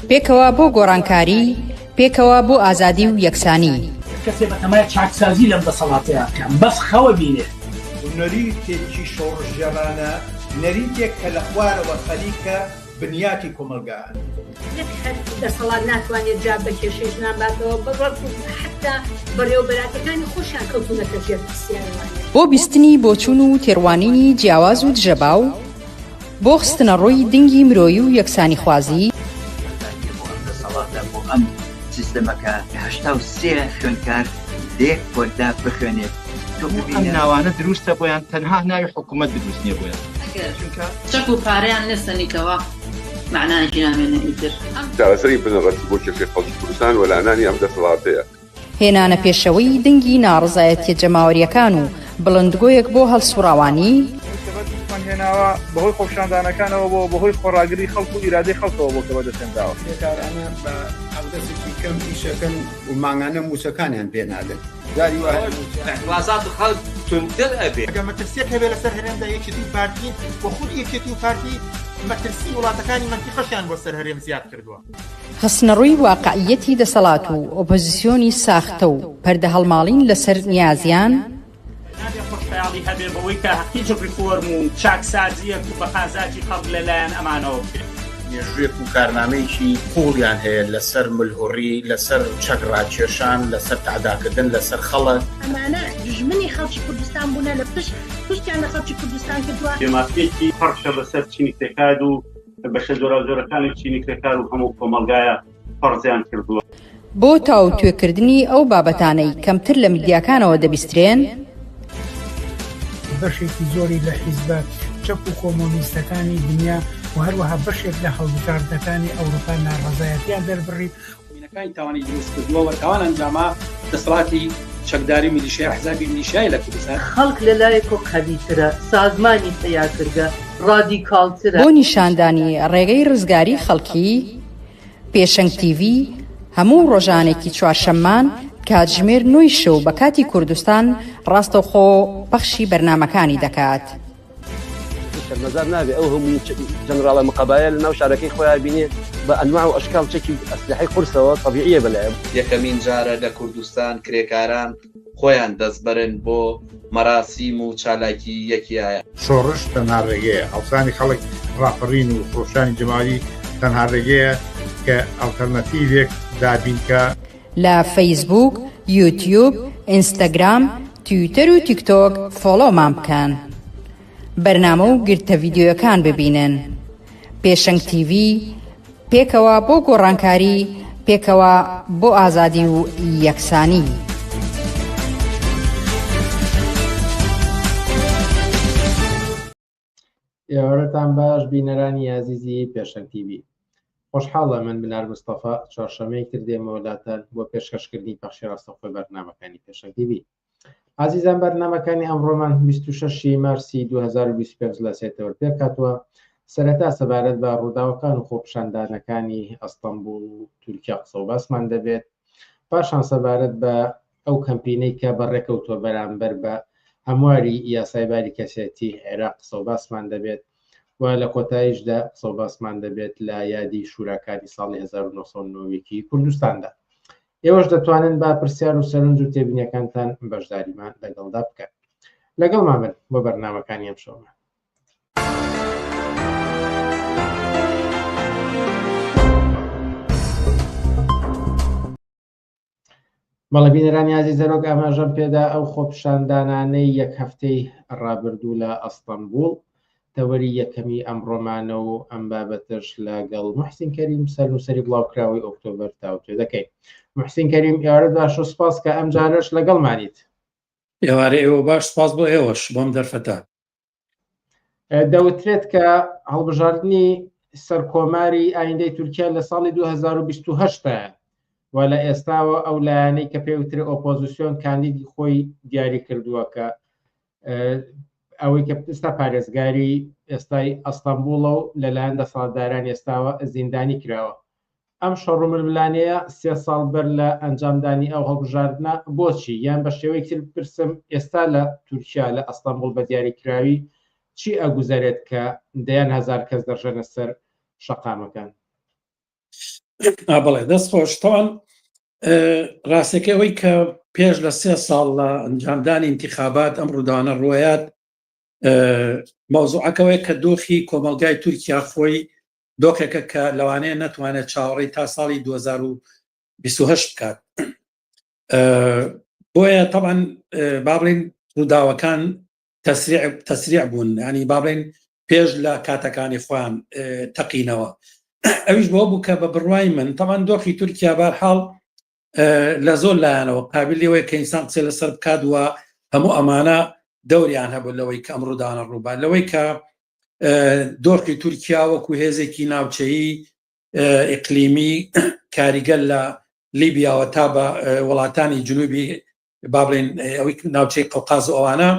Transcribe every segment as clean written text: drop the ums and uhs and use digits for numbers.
پێکەوە بۆ گۆڕانکاری، پێکەوە بۆ ئازادی و یەکسانی. کەسێ بەتەمای چاکسازی لەم دەسەڵاتەیە بکەم، بەس خەوە بینێ. نەریتێکی شۆڕژێڕانە، نەریتێک کە لە خوارەوە خەریکە بنیاتی کۆمەلگایە. نەک هەر دەسەڵات ناتوانێت جا بە کێشەیەک ناباتەوە، بەڕەت حتا بەڕێوەبەراتەکانی خۆشیان کەوتونەتە ژێر پرسیارەوانە. بۆ بیستنی بۆچوون و تێڕوانینی جیاواز و دژەباو، بۆ خستنە ڕۆی دنگی مرۆیی و یەکسانی خوازی، بۆ ئەم سیستەمەکە 83 خوێندکار دێک کۆردا بخوێنێت. ئەم ناوانە دروستە بۆیان تەنها ناوی حکوومەت دروست نییە بۆیان چەک و پارەیان لەسەنیکەوە معنایکی نامێنە ئیتر چارەسەری بنەڕەتی بۆ کێشەی خەڵکی کوردستان و لەلانانی ئەم دەسەڵاتەیە. هێنانە پێشەوەی دنگی ناڕزایەتیە جەماوەریەکان و بڵندگۆیەک بۆ هەڵسوڕاوانی، هێناوە بەهۆی خۆپشاندانەکانەوە بۆ بەهۆی خۆڕاگری خەڵک و ئیرادەی خەڵکەوە بۆ کە بەدەستێنراوە. بێکارانە بە ئەودەسێکی کەم ئیشەکەن و ماگانە موچەکانیان پێنادەن. وازات خەڵک تونتر ئەبێ. ئەگەر مەترسیەک هەبێ لەسەر هەرێمدا یەکێتی و پارتی بۆ خود یەکێتی و پارتی مەترسی وڵاتەکانی منتیقەشیان بۆ سەر هەرێم زیاد کردووە. خستنەڕووی واقعیەتی دەسەڵات و ئۆپۆزیسیۆنی ساختە و پەردە هەڵماڵین لەسەر نیازیان، خۆشحاڵی هەبێ بەوەی کە هیچ ریفۆرم و چاکسازیەک و بەقازاجی خەڵک لەلایەن ئەمانەوە بکرێت. مێژوویەک و کارنامەیەکی قوڵیان هەیە لەسەر ملهوڕی، لەسەر چەکڕاکێشان، لەسەر تعداکردن لەسەر خەڵک. ئەمانە دژمنی خەڵکی کوردستان بوونە، لە پشتیان لە خەڵکی کوردستان کردووە. دێماسپێکی پەرشە بەسەر چینی کرێکار و بەشە جۆرەکانی چینی کرێکار و هەموو کۆمەلگایە پەرزیان کردووە. بۆ تاو توێکردنی ئەو بابەتانەی کەمتر لە میدیاکانەوە دەبیسترێن، بەشێکی زۆری لە حیزبە چەپ و کۆمۆنیستەکانی دنیا و هەروەها بەشێک لە هەڵبژاردنەکانی ئەوروپا ناڕەزایەتیان دەربڕی مینەکانی تاوانی دروست کردووە و تاوان ئەنجاما دەسەڵاتی چەکداری میلیشیای حزابی میلیشیای لە کوردستان. خەڵک لەلایەکۆ قەویترە، سازمانی تەیارکردە، ڕادیکاڵترە. بۆ نیشاندانی ڕێگەی ڕزگاری خەڵکی، پێشەنگ تیڤی هەموو ڕۆژانێکی چوارشەممان کاتژمێر 9 شەو بە کاتی کوردستان ڕاستەوخۆ پەخشی بەرنامەکانی دەکات. نظر نابێ ئەو هەموو جەنراڵە مقابایە لە ناو شارەکەی خۆیان بینێ بە ئەنواع و ئەشکال چەکی ئەسلحەی قورسەوە طبیعیە بەلایەن. یەکەمین جارە لە کوردستان کرێکاران خۆیان دەستبەرن بۆ مەراسیم و چالاکی یەکیایە. شۆڕش تەنها ڕێگەیە، هەڵسانی خەڵک ڕاپەڕین و خۆشانی جەماوی تەنها ڕێگەیە کە ئەڵتەرنەتیڤێک دابینکە. لە فەیسبوک، یوتیوب، ئینستاگرام، تویتەر و تیکتۆک فۆلۆمان بکەن. بەرنامە و گرتە ڤیدیۆیەکان ببینن. پێشەنگ تیڤی، پێکەوە بۆ گۆڕانکاری، پێکەوە بۆ ئازادی و یەکسانی. ئێوارەتان باش بینەرانی عەزیزی پێشەنگ تیڤی. خۆشحاڵە من بنار مستەفا چوارشەمەی کردێمەوە لاتان بۆ پێشکەشکردنی پەخشی ڕاستەوخۆی بەرنامەکانی پێشەنگ تیڤی. عزیزان بەرنامەکانی ئەمڕۆمان 26 مارسی 2025 لە سێتەوە پێکاتوە. سەرەتا سەبارەت بە ڕووداوەکان و خۆپشاندانەکانی ئەستەمبوڵ و تورکیا قسە و باسمان دەبێت. پاشان سەبارەت بە ئەو کەمپینەی کە بەڕێکەوتووە بەرامبەر بە هەمواری یاسای باری کەسێتی عێراق قسە و باسمان دەبێت و لە کۆتاییشدا قسە و باسمان دەبێت لە یادی شوراکانی ساڵی 1990 کوردستاندا. ئێوەش دەتوانن با پرسیار و سەرنج و تێبینیەکانتان بەشداریمان لەگەڵدا بکەن. لەگەڵمان بن بۆ بەرنامەکانی ئەم شەوە. بەڵێ بینەرانی عەزیز زەرۆک ئاماژەم پێدا ئەو خۆپشاندانانەی یەک هەفتەی ڕابردوو لە ئەستەمبوڵ تەوەری یەکەمی ئەمڕۆمانە و ئەم بابەتش لەگەڵ موحسین کەریم سەرنووسەری بڵاوکراوی ئۆکتۆبەر تاوتێ دەکەین. موحسین کەریم ئێوارەت باش و سپاس کە ئەم جارەش لەگەڵمانیت. ئێوارە ئێوە باش، سپاس بۆ ئێوەش بۆم دەرفەتە. دەوترێت کە هەڵبژاردننی سەرکۆماری ئایندەی تورکیا لە ساڵی 2028 و لە ئێستاوە ئەو لایەنەی کە پێوترێ ئۆپۆزیسیۆن کاندیدی خۆی دیاری کردووە کە ئەوەی کە ئێستا پارێزگاری ئێستای ئەستەمبوڵە و لەلایەن دەسەڵاتداران ئێستاوە زیندانی کراوە. ئەم شەڕوململانەیە 3 ساڵ بەر لە ئەنجامدانی ئەو هەڵبژاردنە بۆچی یان بە شێوەیەکی پرسم ئێستا لە تورکیا لە ئەستەمبوڵ بە دیاریکراوی چی ئەگوزارێت کە دەیان هەزار کەس دەژەنە سەر شەقامەکان. بەڵێ دەست خۆش تاوان ڕاستەکەی کە پێش لە 3 ساڵ لە ئەنجامدانی انتخابات ئەم ڕووداوانە ڕوایات مۆزوعەکەوەی کە دۆخی کۆمەلگای تورکیا خۆی دۆخێکە کە لەوانەیە نەتوانێت چاوەڕێی تا ساڵی 2028 بکات. بۆیە طبعاً بابڵین ڕووداوەکان تەسریع بوون، ینی بابڵین پێش لە کاتەکانی خۆیان تەقینەوە. ئەویش بۆ بوو کە بە بڕوای من طبعاً دۆخی تورکیا بەرحاڵ لە زۆر لایەنەوە قابلیەوەی کە ئینسان قسەی لەسەر بکات وە هەموو ئەمانە دەوریان هەبوو لەوەی کە ئەم ڕووداوانە ڕووبات، لەوەی کە دۆخی تورکیا وەکو هێزێکی ناوچەیی ئیقلیمی کاریگەر لە لیبیاوە تا بە وڵاتانی جنوبی بابڵین ئەوەی ناوچەی قەوقاز و ئەوانە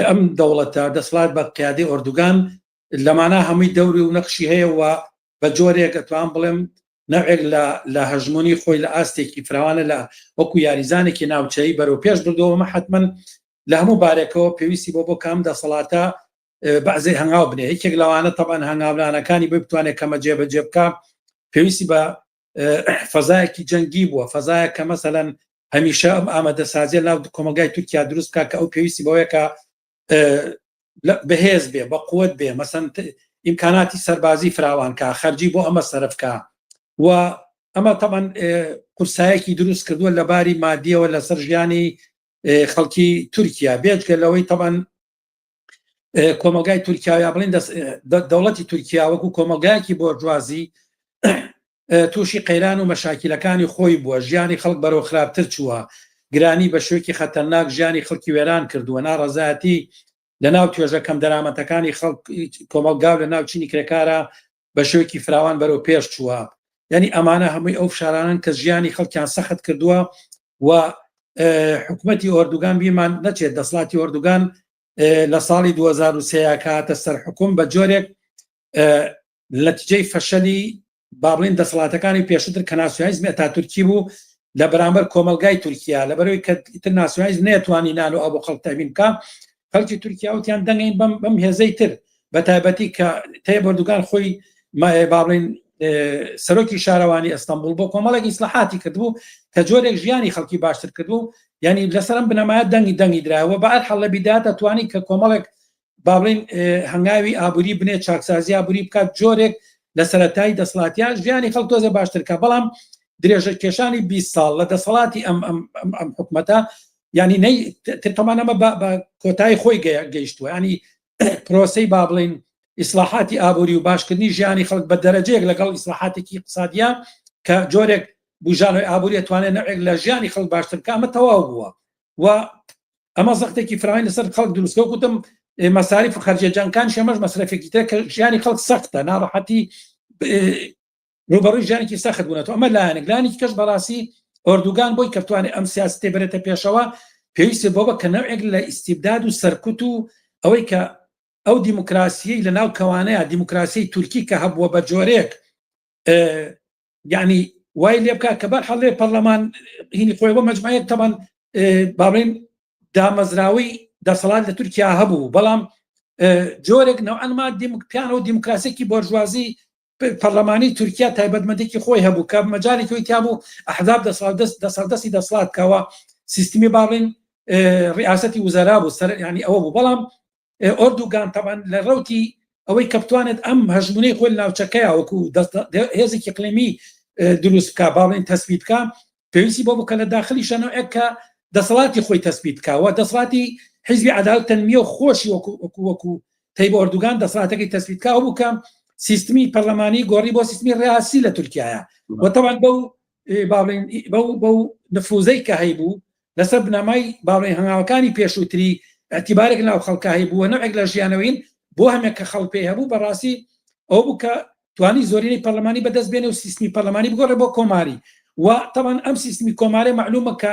ئەم دەوڵەتە دەسڵات بە قیادەی ئۆردوگان لەمانە هەمووی دەوری و نەخشی هەیە و بە جۆرێک ئەتوان بڵێم نەوێک لە هەژمونی خۆی لە ئاستێکی فراوانە لە وەکو یاریزانێکی ناوچەیی بەرەو پێش بردەوەمە حتمما لە هەموو بارێکەوە پێویستی بۆ کام دەسەڵاتە بەعزەی هەنگاو بنێ. یەکێک لەوانە طبعاً هەنگاولانەکانی بۆ بتوانێت کەمە جێبەجێ بکە پێویستی بە فەزایەکی جەنگی بووە، فەزایە کە مەسەلەن هەمیشە ئەم ئامادەسازیە ناو کۆمەلگای تورکیا دروست بکە کە ئەو پێویستی بەوەیە کە بەهێز بێ بە قووەت بێ، مەسەن ئیمکاناتی سەربازی فراوان کە خەرجی بۆ ئەمە سەرفکە و ئەمە طبعاً قورسایەکی دروست کردووە لە باری مادیەوە لەسەر ژیانی خەڵکی تورکیا. بێجگە لەوەی طبعاً کۆمەلگای تورکیا یا بڵین دەوڵەتی تورکیا وەکو کۆمەلگایەکی بۆرژوازی تووشی قەیران و مەشاکیلەکانی خۆی بووە، ژیانی خەڵک بەرەو خراپتر چووە، گرانی بە شوێکی خەتەرناک ژیانی خەڵکی وێران کردووە، ناڕەزایەتی لە ناو توێژەکەم دەرامەتەکانی کۆمەلگاو لە ناو چینی کرێکارە بە شوێکی فراوان بەرەو پێش چووە. یعنی ئەمانە هەمووی ئەو فشارانن کە ژیانی خەڵکیان سەخت کردووە و حکوومەتی ئۆردوگان بیمان نەچێت دەسڵاتی ئۆردوگان لە ساڵی 2023 کاتە سەر حکوم بە جۆرێک نەتیجەی فەشەلی بابڵین دەسەڵاتەکانی پێشتر کە ناسیۆنالیزم ئەتاتورکی بوو لە بەرامبەر کۆمەلگای تورکیا لەبەرەوەی کە ئیتر ناسیۆنالیزم نەیەتوانی نال و ئەو بۆ خەڵک تەمین بکە، خەڵکی تورکیا وتیان دەنگین بەم هێزەی تر بە تایبەتی کە تەیب ئۆردوگان خۆی بابڵین سەرۆکی شارەوانی ئەستەمبول بۆ کۆمەڵێک ئیسلاحاتی کردبوو کە جۆرێک ژیانی خەڵکی باشتر کردبوو، ینی لەسەرم بنەمایە دەنگی درراوە بە هەر لە بیداتە توانی کە کۆمەڵێک بابڵین هەنگاوی ئابووری بنێ چاکسازی ئابووری بکات جۆرێک لە سەرەتایی دەسەڵاتیان ژیانی خەڵک تۆزە باشترکە. بەڵام درێژە کێشانی 20 ساڵ لە دەسەڵاتی ئەم حکومەتە ینی تەمانەمە بە کۆتایی خۆی گەیشتووە، ینی پرۆسەی بابڵین ئیسلاحاتی ئابووری و باشکردنی ژیانی خەڵک بە دەرەجەیەک لەگەڵ ئیسلاحاتێکی اقتصادیە کە جۆرێک بژانەوەی ئابووری توانێت نەوێک لە ژیانی خەڵک باشترکە ئەمە تەواو بووە و ئەمە زەختێکی فراوانی لەسەر خەڵک دروستکە وتم مەساریف و خەرجیەجانکان شەمەش مەسرەفێکی تر کە ژیانی خەڵک سەختە، ناڕەحەتی ڕوبەڕووی ژیانێکی سەخت بوونەوە. ئەمە لایەنێک لایەنێکی کەش بەڕاستی ئۆردوگان بۆی کە بتوانێت ئەم سیاستێ بێتە پێشەوە پێویستی بۆ بە کە نەوێک لە ئیستیبداد و سەرکوت و ئەوەی کە ئەو دیموکراسی لە ناو کەوانەیە دیموکراسی تورکی کە هەبووە بە جۆرێک یعنی وای لێ بکات کە بەرحەڵێ پەرلەمان هینی خۆی بۆ مەجموعەیەک تەمان بابڵین دامەزراوی دەسەڵات لە تورکیا هەبوو، بەڵام جۆرێک نەوعەنما پیانە و دیموکراسێکی بۆرژوازی پەرلەمانی تورکیا تایبەتمەندێکی خۆی هەبوو کە مەجاڵێکی تیا بوو ئەحزاب دەسەڵدەستی دەسەڵاتکەوە سیستمی باڵین ڕیاسەتی وزەرا بوو سەر ینی ئەوە بوو. بەڵام ئۆردوگان تەبەن لە ڕەوتی ئەوەی کە بتوانێت ئەم هەژمونەی خۆی ناوچەکەیە وەکو هێزێکی اقلیمی دروست بکە باڵین تەسبیت بکە پێویستی بۆ بکە لە داخلی شەنەوەیەک کە دەسەڵاتی خۆی تەسبیت بکەوە، دەسەڵاتی حیزبی عەدالەت و تەنمیە و خۆشی وەکو تەیب ئۆردوگان دەسەڵاتەکەی تەسبیت بکە و بکەم سیستمی پەرلەمانی گۆڕی بۆ سیستمی ڕیاسی لە تورکیایە و تەبەن بەو نفوزەی کە هەیبوو لەسەر بنەمای باڵین هەنگاوەکانی پێشووتری ئەتیبارێک ناو خەڵکە هەیبووە نەوێک لە ژیانەوەین بۆ هەمێک کە خەڵک پێی هەبوو بەڕاستی ئەو بوو کە توانی زۆرینەی پەرلەمانی بەدەست بێنێ و سیستمی پەرلەمانی بگۆڕێ بۆ کۆماری و تەبەن ئەم سیستمی کۆمارێ معلومە کە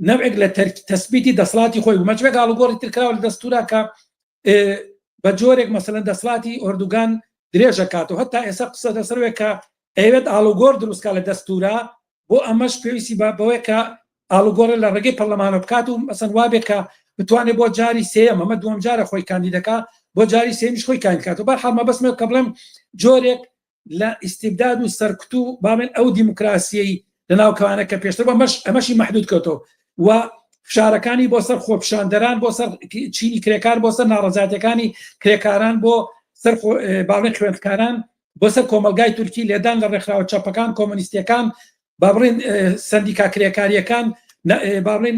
نەوێک لە تەسبیتی دەسەڵاتی خۆی بوو مەجبێک ئاڵوگۆڕی ترکراوە لە دەستورا کە بە جۆرێک مەسەلەن دەسەڵاتی ئۆردوگان درێژە کات و هەتا ئێستا قسە دەسەروێک کە ئەوێت ئاڵوگۆڕ دروستکە لە دەستورا بۆ ئەمەش پێویستی بەوەی کە ئاڵوگۆڕ لە ڕێگەی پەرلەمانە بکات و مەسەن وابێت کە بتوانێت بۆ جاری سێم ئەمە دووەم جارە خۆی کاندیدەکە بۆ جاری سێمیش خۆی کاندکات و بەرحەڵ مەبەستمێ کە بڵێم جۆرێک لە ئیستیبداد و سەرکوت و باڵێن ئەو دیموکراسیەی لە ناوکەوانە کە پێشتر ئەمەشی مەحدود کەوتەوە و فشارەکانی بۆ سەر خۆپیشاندەران بۆ سەر چینی کرێکار بۆ سەر ناڕەزاتەکانی کرێکاران بۆ سەر باڵێن خوێندکاران بۆ سەر کۆمەلگای تورکی لێدان لە ڕێکخراوە چاپەکان کۆمۆنیستیەکان بابڕێن سەندیکا کرێکاریەکان بابڵێن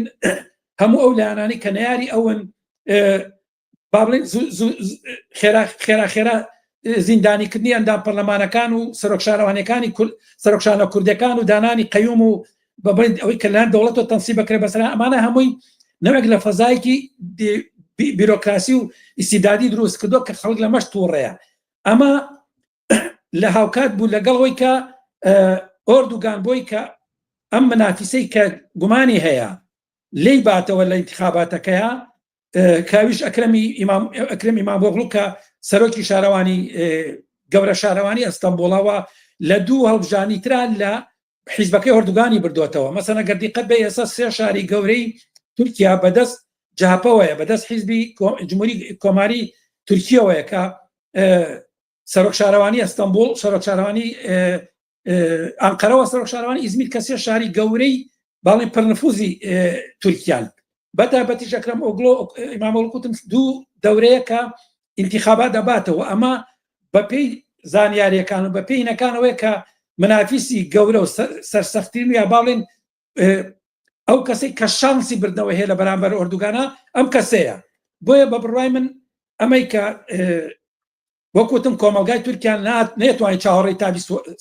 هەموو ئەو لایەنانی کە نەیاری ئەوەن بابڵێن خێرا زیندانیکردنی ئەندام پەرلەمانەکان و سەرۆکشارەوانەکانی سەرۆکشانە کوردەکان و دانانی قەیوم و بەبڕین ئەوەی کە لەلاەن دەوڵەتەوە تەنسیب بکرێ بەسەر ئەمانە هەمووی نەوەک لە فەزایەکی بیرۆکراسی و ئیسیدادی دروست کردو کە خەڵک لە مەشت تووڕێە ئەمە لە هاوکات بوو لەگەڵەوەی کە ئۆردوگان بۆی کە ئەم منافیسەی کە گومانی هەیە لی باتەوە لە انتخاباتەکەیە کاویش ئەکرەم ئیمامۆغڵو کە سەرۆکی شارەوانی گەورە شارەوانی ئەستەمبوڵەوە لە دوو هەڵبژانی تران لە حیزبەکەی ئۆردوگانی بردوێتەوە مەسەنە گەردیقەت بە ئێستا سێ شاری گەورەی تورکیا بەدەست جاپەوەیە بەدەست حیزبی جمهوری کۆماری تورکیەوەیە کە سەرۆک شارەوانی ئەستەمبوڵ سەرۆک شارەوانی ئەنقەرەوە سەرۆک شارەوانی ئیزمیر کە سێ شاری گەورەی باڵێن پڕنفوزی تورکیان بەتابەتی ئەکرەم ئیمامۆغڵو کوتم دوو دەورەیە کە انتخابات دەباتەوە ئەمە بەپێی زانیاریەکان و بەپێی نەکانەوەی کە منافیسی گەورە و سەرسەختترین یا باڵێن ئەو کەسێک کە شانسی بردنەوە هەیە لە بەرامبەر ئۆردوگانە ئەم کەسەیە بۆیە بە بڕوای من ئەمەی کە وەکوتم کۆمەلگای تورکیان نێتوانێت چاوەڕێی تا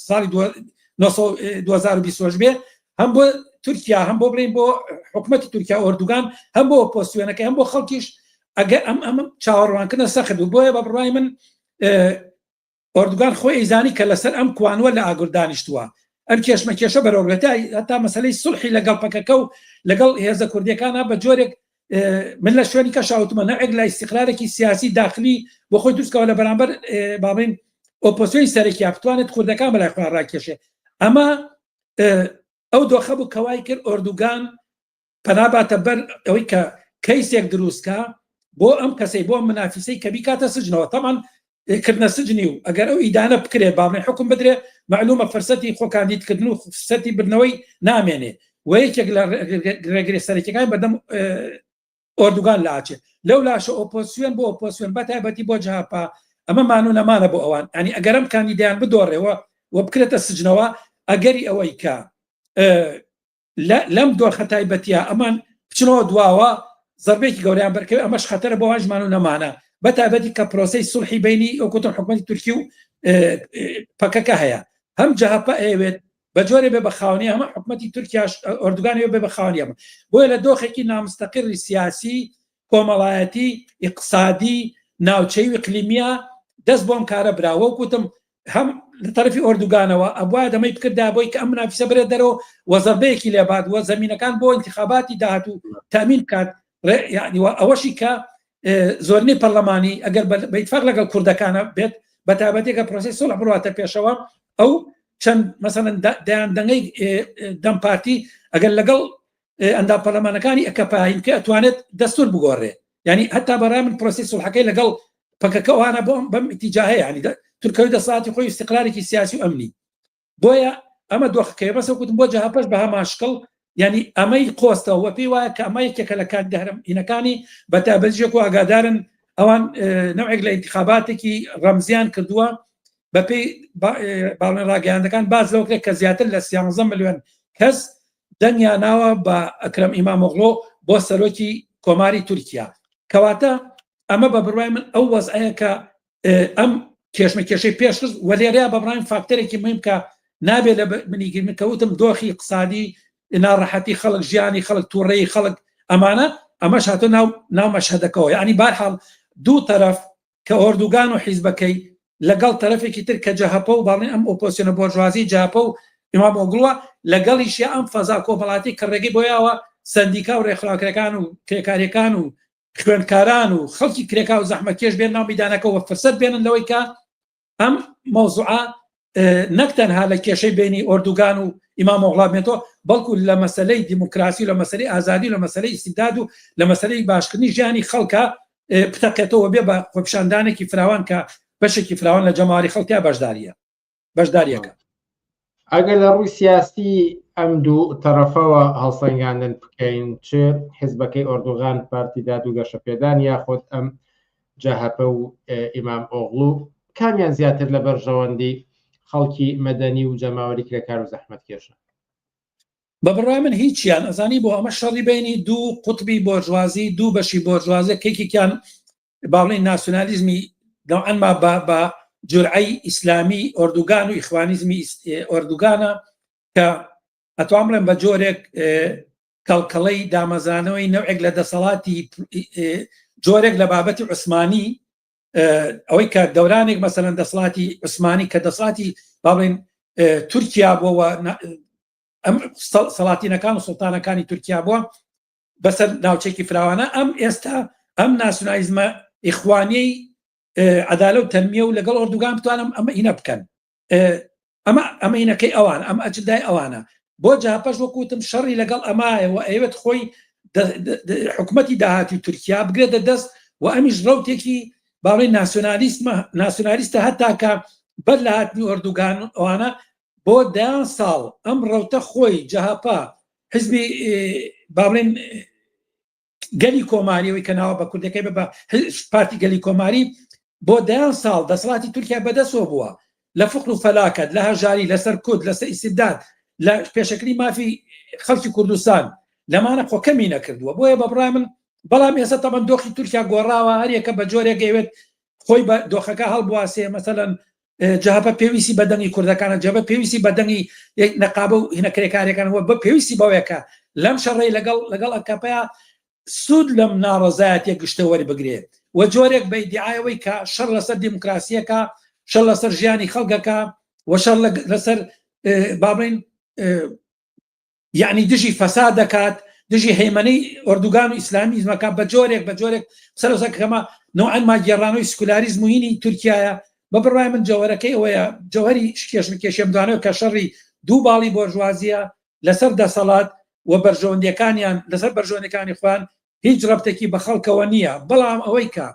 ساڵی 2020 بێ هەم بۆ تورکیا هەم بۆ بڵین بۆ حکومەتی تورکیا ئۆردوگان هەم بۆ پۆستوێنەکە هەم بۆ خەڵکیش ئەگەر ئەم چاوەڕوانکردنە سەخت و بۆیە بە بڕوای من ئۆردوگان خۆی ئەیزانی کە لەسەر ئەم کوانوە لە ئاگر دانیشتووە ئەم کێشمەکێشە بەرەوڕێتە هەتا مەسەلەی سوڵحی لەگەڵ پەکەکە و لەگەڵ هێزە کوردیەکانە بە جۆرێک من لە شوێنی کە شاوتمە نەعێک لە ئیستیقرارێکی سیاسی داخلی بۆ خۆی دروستکەوە لە بەرامبەر باڵێن ئۆپۆزیۆنی سەرەکیە بتوانێت کوردەکان بەلای خۆیان ڕاکێشێ ئەمە ئەو دۆخە بوو کەوای کرد ئۆردوگان پەناباتە بەر ئەوەی کە کەیسێک دروستکە بۆ ئەم کەسەی بۆ منافیسەی کە بیکاتە سجنەوە تەمان کردنە سجنی و ئەگەر ئەو ئیدانە بکرێ باڵێن حکم بدرێ معلومە فەرسەتی خۆکاندیدکردن و فرسەتی بردنەوەی نامێنێ و یەکێک لە ڕێگری سەرەکیەکان بەدەم ئۆردوگان لاچێ لەو لاشە ئۆپۆزیسیۆن بۆ ئۆپۆزیسیۆن بەتایبەتی بۆ جاپا ئەمە مانوو نەمانە بۆ ئەوان ئەنی ئەگەرم کاندیدیان بدۆڕێەوە و بکرێتە سجنەوە ئەگەری ئەوەی کە لەم دۆخە تایبەتیە ئەمان بچنەوە دواوە زەربێکی گەوریان بەرکەوێ ئەمەش خەتەرە بۆ ئەژمان و نەمانە بەتابەتی کە پرۆسەی سوڵحی بینی ئەوکوتن حکومەتی تورکی و پەکەکە هەیە هەم جاپا ئەوێت بە جۆرێ بێ بە خاوەنی هەمە حکومەتی تورکیاش ئۆردوگانەوە بێ بە خاوەنی ئەمە بۆیە لە دۆخێکی نامستەقری سیاسی کۆمەڵایەتی ئیقتصادی ناوچەی و ئیقلیمیە دەست بۆم کارە براوە وکوتم هەم لە تەرەفی ئۆردوگانەوە ئەبوایە دەمەی بکردا بۆی کە ئەم منافیسە بێت دەرەوە وەزەربەیەکی لێبات وە زەمینەکان بۆ انتخاباتی داهاتوو تامین بکات ئەوەشی کە زۆرنەی پەرلەمانی ئەگەر بە ئیتفاق لەگەڵ کوردەکانە بێت بەتابەتێکە پرۆسەی سوڵح بڕاتە پێشەوە ئەو چەند مەسەڵەن دەیاندەنگەی دەم پارتی ئەگەر لەگەڵ ئەندا پەرلەمانەکانی ئەکەپاین کە ئەتوانێت دەستور بگۆڕێ ینی هەتا بەڕای من پرۆسی سوڵحەکەی لەگەڵ پەکەکەوانە بەم ئیتیجاهەیە ینی تورکەوی دەسەڵاتی خۆی استقرارێکی سیاسی و ئەمنی بۆیە ئەمە دۆخەکەی بەسە کوتم بۆ جاپەش بە هەماشکڵ ینی ئەمەی قۆستەوە پێی وایە کە ئەمە یەکێکە لە کات دەهرەمینەکانی بەتابەتێک و ئاگادارن ئەوان نەوەیەک لە انتخاباتێکی ڕەمزیان کردووە بەپێی باڵێن ڕاگەیاندەکان باز لەوکرێک کە زیاتر لە 13 ملیۆن کەس دەنگیان ناوە بە ئەکرەم ئیمامۆغڵۆ بۆ سەرۆکی کۆماری تورکیا کەواتە ئەمە بە بڕوای من ئەو وەزعەیە کە ئەم کێشمەکێشەی پێشخست وە لێرەیە بە بڕای فاکتەرێکی مهم کە نابێت لە منیگرمن کەوتم دۆخی اقتصادی ناڕەحەتی خەڵک ژیانی خەڵک تووڕێی خەڵک ئەمانە ئەمەش هاتۆ ناو مەشهەدەکەەوە ینی بارحاڵ دوو تەرەف کە ئۆردوگان و حیزبەکەی لەگەڵ تەرەفێکی تر کە جەهەپە و باڵێن ئەم ئۆپۆزیسیۆنە بۆرژوازی جاپە و ئیمامۆغڵوە لەگەڵیشی ئەم فەزا کۆمەڵاتی کە ڕێگەی بۆیاوە سەندیکا و ڕێکخراوەکەەکان و کرێکاریەکان و خوێندکاران و خەڵکی کرێکا و زەحمەتکێش بێن ناو میدانەکەەوە فرسەت بێنن لەوەی کە ئەم مەوزوعە نەک تەنها لە کێشەی بینی ئۆردوگان و ئیمامۆغڵا بێتەوە بەڵکو لە مەسەلەی دیموکراسی لە مەسەلەی ئازادی لە مەسەلەی ئیستیبداد و لە مەسەلەی باشکردنی ژیانی خەڵکە بتەقێتەوە بێ بە خۆپیشاندانێکی فراوان کە بەشێکی فراوان لە جەماوەری خەڵکیا بەشداریە بەشداریەکە. ئەگەر لە ڕووی سیاسی ئەم دوو تەرەفەوە هەڵسەنگاندن بکەین چ حیزبەکەی ئۆردوغان پارتی دادوگەشە پێدان یاخۆت ئەم جەهەپە و ئیمام ئۆغڵو کامیان زیاتر لە بەرژەوەندی خەڵکی مەدەنی و جەماوەری کرێکار و زەحمەت کێشە؟ بە بڕای من هیچیان ئەزانی بۆ ئەمە شەڕی بینی دوو قوتبی بۆرژوازی دوو بەشی بۆرژوازە کێکێکیان باڵێن ناسیۆنالیزمی نەوعەنما بە جورعەی ئیسلامی ئۆردوگان و ئیخوانیزمی ئۆردوگانە کە ئەتوان بڵێن بە جۆرێک کەڵکەڵەی دامەزانەوەی نەوعێک لە دەسەڵاتی جۆرێک لە بابەتی عوسمانی ئەوەی کە دەورانێک مەسەلەن دەسەڵاتی عوسمانی کە دەسەڵاتی با بڵێن تورکیا بووە ئەم سەڵاتینەکان و سوڵتانەکانی تورکیا بووە بەسەر ناوچێکی فراوانە ئەم ئێستا ئەم ناسیۆنالیزمە ئیخوانیەی عەدالە و تەنمیە و لەگەڵ ئۆردوگان بتوانم ئەمە هینە بکەن ئەمە هینەکەی ئەوان ئەم ئەجندای ئەوانە بۆ جاپەش وەکوتم شەڕی لەگەڵ ئەمایەوە ئەوێت خۆی حکومەتی داهاتی تورکیا بگرێتە دەست و ئەمیش ڕەوتێکی باڵێ ناسیۆنالیستە هەتاکە بەر لە هاتنی ئۆردوگان ئەوانە بۆ 10 ساڵ ئەم ڕەوتە خۆی جەهەپا حیزبی با بڵێن گەلی کۆماریەوەی کە ناوە بە کوردەکەی بە پارتی گەلی کۆماری بۆ 10 ساڵ دەسەڵاتی تورکیا بەدەستەوە بووە لە فقر و فەلاکەت لە هەژاری لەسەر کورد لەسەر ئیسیداد لە پێشەکەی مافی خەڵکی کوردستان لەمانە خۆکەمی نەکردووە بۆیە بە بڕای من بەڵام ئێستا تەمەن دۆخی تورکیا گۆڕاوە هەریەکە بە جۆرێک گەیوێت خۆی بە دۆخەکە هەڵبواسێ مەسەلەن جەهەپە پێویستی بەدەنگی کوردەکانە جەبە پێویستی بەدەنگی نەقابە و هینەکرێکارەکانەوە بە پێویستی بەوەیەکە لەم شەڕێی لەگەڵ ئەکەپەیە سوود لەم ناڕەزایەتیە گشتەوەری بگرێت و جۆرێک بە ئیدعایەوەی کە شەڕ لەسەر دیموکراسیەکە شەڕ لەسەر ژیانی خەڵکەکە و شەڕ لەسەر با بڵێن یعنی دژی فەساد دەکات دژی هەیمەنەی ئۆردوگان و ئیسلامیزمەکە بە جۆرێک سەرۆسەکەمە نوعەنما گێڕانەوەی سکولاریزم و هینی تورکیایە بە بڕای من جەوهرەکەی ئەوەیە جەوهری کێشم دوانەوە کە شەڕی دوو باڵی بۆرژوازیە لەسەر دەسەڵات و بەرژەوەندیەکانیان لەسەر بەرژەوەندەکانی خوان هیچ ڕەبتێکی بە خەڵکەوە نییە بەڵام ئەوەی کە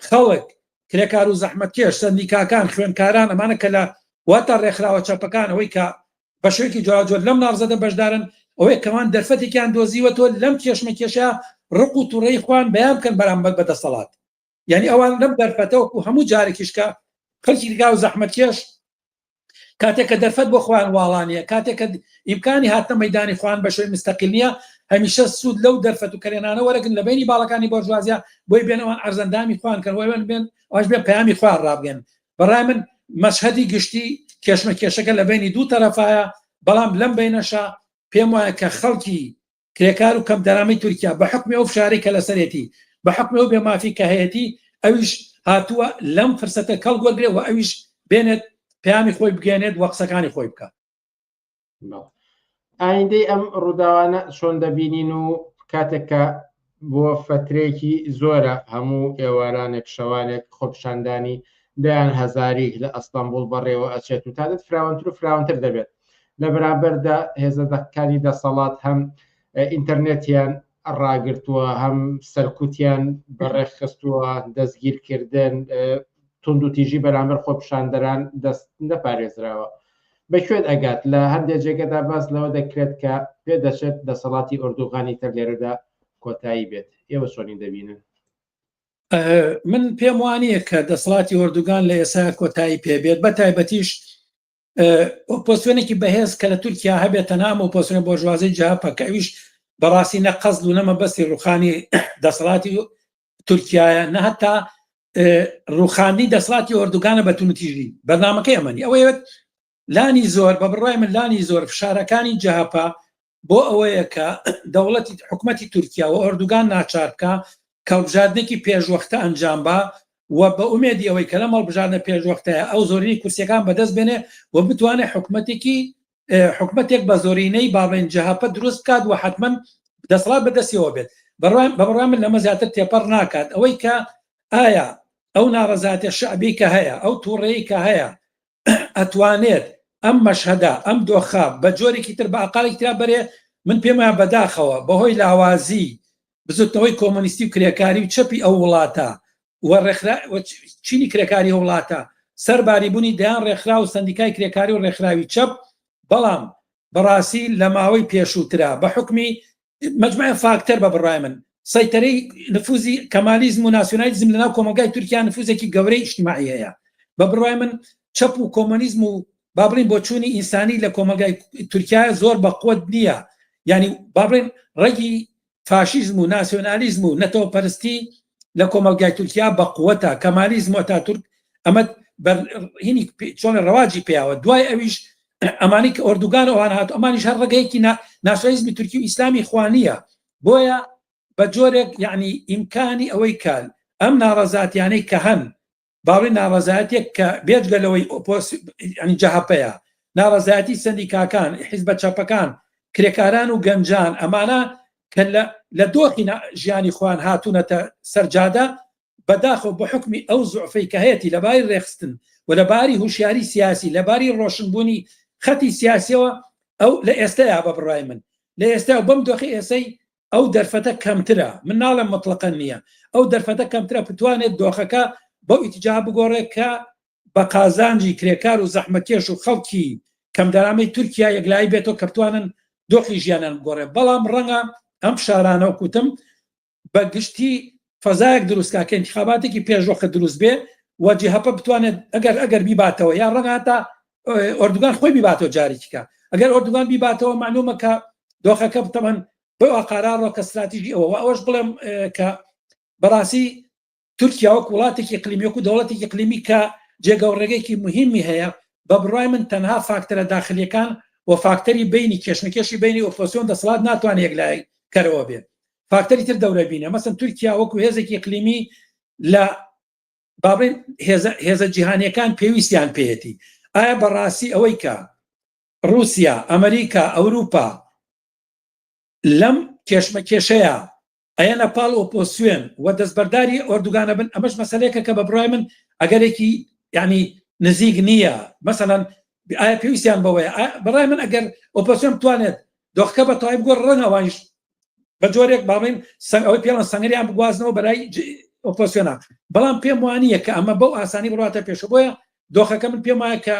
خەڵک کرێکار و زەحمەتکێش سەندیکاکان خوێندکاران ئەمانە کە لە واتە ڕێکخراوە چەپەکان ئەوەی کە بە شوێکی جۆراجۆر لەم ناڕزەدە بەشدارن ئەوەی کەمان دەرفەتێکیان دۆزیوەتەوە لەم کێشمە کێشە ڕق و تووڕەی خوان بەیان بکەن بەرامبەر بە دەسەڵات یعنی ئەوان لەم دەرفەتەوە و هەموو جارێکیشکە خەڵکی دیگا و زەحمەتکێش کاتێک کە دەرفەت بۆ خوان واڵانیە کاتێک کە ئیمکانی هاتنە مەیدانی خوان بە شوێی مستەقیل نییە هەمیشە سوود لەو دەرفەت و کەرێنانە وەرەگن لە بینی باڵەکانی بۆرژوازیە بۆی بێنەوە ئەرزەندامی خوان کەن وێن بێن ئەوش بێن پەیامی خوان ڕابگەن بەڕای من مەشهەدی گشتی کێشمە کێشەکە لە بینی دوو تەرەفایە بەڵام لەم بینەشە پێم وایە کە خەڵکی کرێکار و کەم دەرامی تورکیا بە حکمی ئەو فشارەی کە لەسەرێتی بە حکمی ئەو بێمافی کە هەیەی ئەویش هاتووە لەم فرسەتە کەڵ وەرگێ و ئەویش بێنێت پەیامی خۆی بگەێنێت و قسەکانی خۆی بکات ئایندەی ئەم ڕووداوانە چۆن دەبینین و کاتێککە بۆ فترێکی زۆرە هەموو ئێوارانێک شەوانێک خۆپشاندانی دەیان هەزاری لە ئەستانبول بەڕێوە ئەچێت و تادت فراوانتر و فراوانتر دەبێت لە بەرامبەردا هێزەکانی دەسەڵات هەم ئینتەرنێتیان ڕاگرتووە هەم سەرکوتیان بەڕێخستووە دەستگیرکردن تونند و تیژی بەرامبەر خۆپشاندەران دەست نەپارێزراوە بەکوێت ئەگات لە هەندێک جێگەدا باس لەوە دەکرێت کە پێ دەچێت دەسەڵاتی ئۆردوغانی تر لێرەدا کۆتایی بێت ئێوە چۆنی دەبینن من پێم وانییە کە دەسەڵاتی ئۆردوگان لە ئێسا کۆتایی پێبێت بە تایبەتیش ئۆپۆسیۆنێکی بەهێز کە لە تورکیا هەبێتە نام ئۆپۆسیۆنە بۆرژوازی جەهەپە کە ئەویش بەڕاستی نەقەزد و نەمە بەستی ڕوخانی دەسەڵاتی تورکیایە نە هەتا ڕوخاندی دەسەڵاتی ئۆردوگانە بە تونوتیژی بەرنامەکەی ئەمەنی ئەوەیەوێت لانی زۆر بە بڕای من لانی زۆر فشارەکانی جەهەپە بۆ ئەوەیە کە دەوڵەتی حکومەتی تورکیا و ئۆردوگان ناچار بکە کە هەڵبژاردنێکی پێشوەختە ئەنجام بە و بە ئومێدی ئەوەی کە لەم هەڵبژاردنە پێشوەختەیە ئەو زۆرینەی کورسیەکان بەدەست بێنێ و بتوانێت حکومەتێک بە زۆرینەی باڵێن جەهەپە دروست بکات و حتمەن دەسەڵات بەدەستیەوە بێت بە بڕای من لەمە زیاتر تێپەڕ ناکات ئەوەی کە ئایا ئەو ناڕەزاتە شعبی کە هەیە ئەو تووڕەیی کە هەیە ئەتوانێت ئەم مەشهەدە ئەم دۆخە بە جۆرێکی تر بە ئاقالێکی ترا بەرێ من پێم وایە بەداخەوە بەهۆی لاوازی بزوتنەوەی کۆمۆنیستی و کرێکاری و چەپی ئەو وڵاتە و چینی کرێکاری وڵاتە سەرباریبوونی دەیان ڕێکخرا و سندیکای کرێکاری و ڕێکخراوی چەپ بەڵام بەڕاستی لە ماوەی پێشووترا بە حکمی مجموعە فاکتەر بە بڕای من سەیتەرەی نفوزی کەمالیزم و ناسیۆنالیزم لەناو کۆمەلگای تورکیا نفوزێکی گەورەی ئیجتیماعی هەیە بە بڕای من چەپ و کۆمۆنیزم و بابڕین بۆ چوونی ئینسانی لە کۆمەلگای تورکیا زۆر بەقوت نییە ینی بابڕین ڕێگی فاشیزم و ناسیۆنالیزم و نەتەوەپەرستی لە کۆمەلگای تورکیا بەقوتە کەمالیزم و ئەتاتورک ئەمە هینی چۆن ڕەواجی پێیاوە دوای ئەویش ئەمانی کە ئۆردوگان ئەوان هات ئەمانیش هەر ڕێگەیەکی ناسیۆنالیزمی تورکی و ئیسلامی خوانیە بۆیە بە جۆرێک یعنی ئیمکانی ئەوەی کال ئەم ناڕەزاتیانەی کە هەن باڵی ناڕەزایەتێک کە بێجگەلەوەی ئەنی جەهەپەیە ناڕەزایەتی سندیکاکان حیزبە چەپەکان کرێکاران و گەنجان ئەمانە کە لە دۆخی ژیانی خوان هاتوونەتە سەرجادە بەداخۆ بە حکمی ئەو زوعفەی کە هەیەی لەباری ڕێخستن و لەباری هوشیاری سیاسی لەباری ڕۆشنبوونی خەتی سیاسیەوە ئەو لە ئێستایا بە بڕای من لە ئێستا بەم دۆخی ئێسەی ئەو دەرفەتە کەمترە من ناڵم مطلقاً نییە ئەو دەرفەتە کەمترە بتوانێت دۆخەکە بەو ئیتیجا بگۆڕێت کە بە قازانجی کرێکار و زەحمەتکێش و خەڵکی کەمدەرامەی تورکیا یەکلایی بێتەوە کە بتوانن دۆخی ژیانیان بگۆڕێ بەڵام ڕەنگە ئەم شارانە و کوتم بە گشتی فەزایەک دروستکە کە انتخاباتێکی پێشۆخە دروست بێ و جیهەپە بتوانێت ئەگەر بیباتەوە یا ڕەنگە هەتا ئۆردوگان خۆی بیباتەوە جارێکیکە ئەگەر ئۆردوگان بیباتەوە معلومە کە دۆخەکە بتەمەن بۆ ئاقارارەوە کە استراتیژی ئەوە ئەوەش بڵێم کە بەڕاستی تورکیا وەک وڵاتێکی اقلیمی وەکو دەوڵەتێکی اقلیمی کە جێگەوڕێگەیەکی مهمی هەیە بە بڕای من تەنها فاکتەرە داخلیەکان و فاکتەری بینی کێشمەکێشی بینی ئۆپۆزیسیۆن دەسەڵات ناتوانێت یەکلای کەرەوە بێت فاکتەری تر دەورە بینە مەسەن تورکیا وەکو هێزێکی اقلیمی لە بابڵین هێزە جیهانیەکان پێویستیان پێیەتی ئایا بەڕاستی ئەوەی کە رووسیا ئەمریکا ئەوروپا لەم کێشمەکێشەیە ئەیە نەپاڵ ئۆپۆزیسیۆن و دەستبەرداری ئۆردوگانە بن ئەمەش مەسەلەیەکە کە بە بڕای من ئەگەرێکی یعنی نزیک نییە مەسەڵەن ئایا پێویستیان بەوەیە بەڕای من ئەگەر ئۆپۆزیسیۆن بتوانێت دۆخەکە بە تەواوی بگۆڕ ڕەنگەوانیش بە جۆرێک باڵین ئەوەی پێڵەن سەنگەریان بگوازنەوە بەلای ئۆپۆزیسیۆنە بەڵام پێم وانییە کە ئەمە بەو ئاسانی بڕاتە پێشە بۆیە دۆخەکە من پێم وایە کە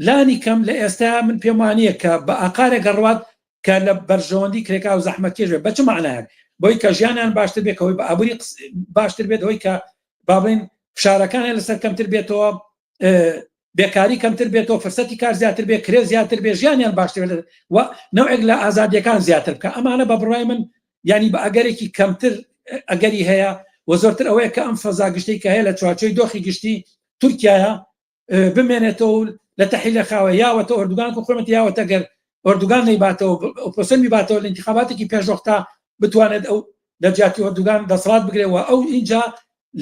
لانی کەم لە ئێستا من پێم وانییە کە بە ئاقارێک گەڕوات کە لە بەرژەوەندی کرێکا و زەحمەتکێش بێت بە چ معنایەک بۆی کە ژیانیان باشتر بێتەوەی بە ئابووری باشتر بێت ئەوەی کە باڵین فشارەکانیان لەسەر کەمتر بێتەوە بێکاری کەمتر بێتەوە فرسەتی کار زیاتر بێت کرێ زیاتر بێ ژیانیان باشتر بێت و نەوەیەک لە ئازادیەکان زیاتر بکە ئەمانە بە بڕای من ینی بە ئەگەرێکی کەمتر ئەگەری هەیە و زۆرتر ئەوەیە کە ئەم فەزا گشتی کە هەیە لە چوارچۆی دۆخی گشتی تورکیایە بمێنێتەوە لە تەحیل خاوە یاوەتە ئۆردوگان و خۆمەتی یاوەتە گەر ئۆردوگان نەیباتەوە ئۆپۆزیسیۆن میباتەوە لە انتخاباتێکی پێشوەختا بتوانێت ئەو لە جیاتی ئۆردوگان دەسەڵات بگرێەوە ئەو اینجا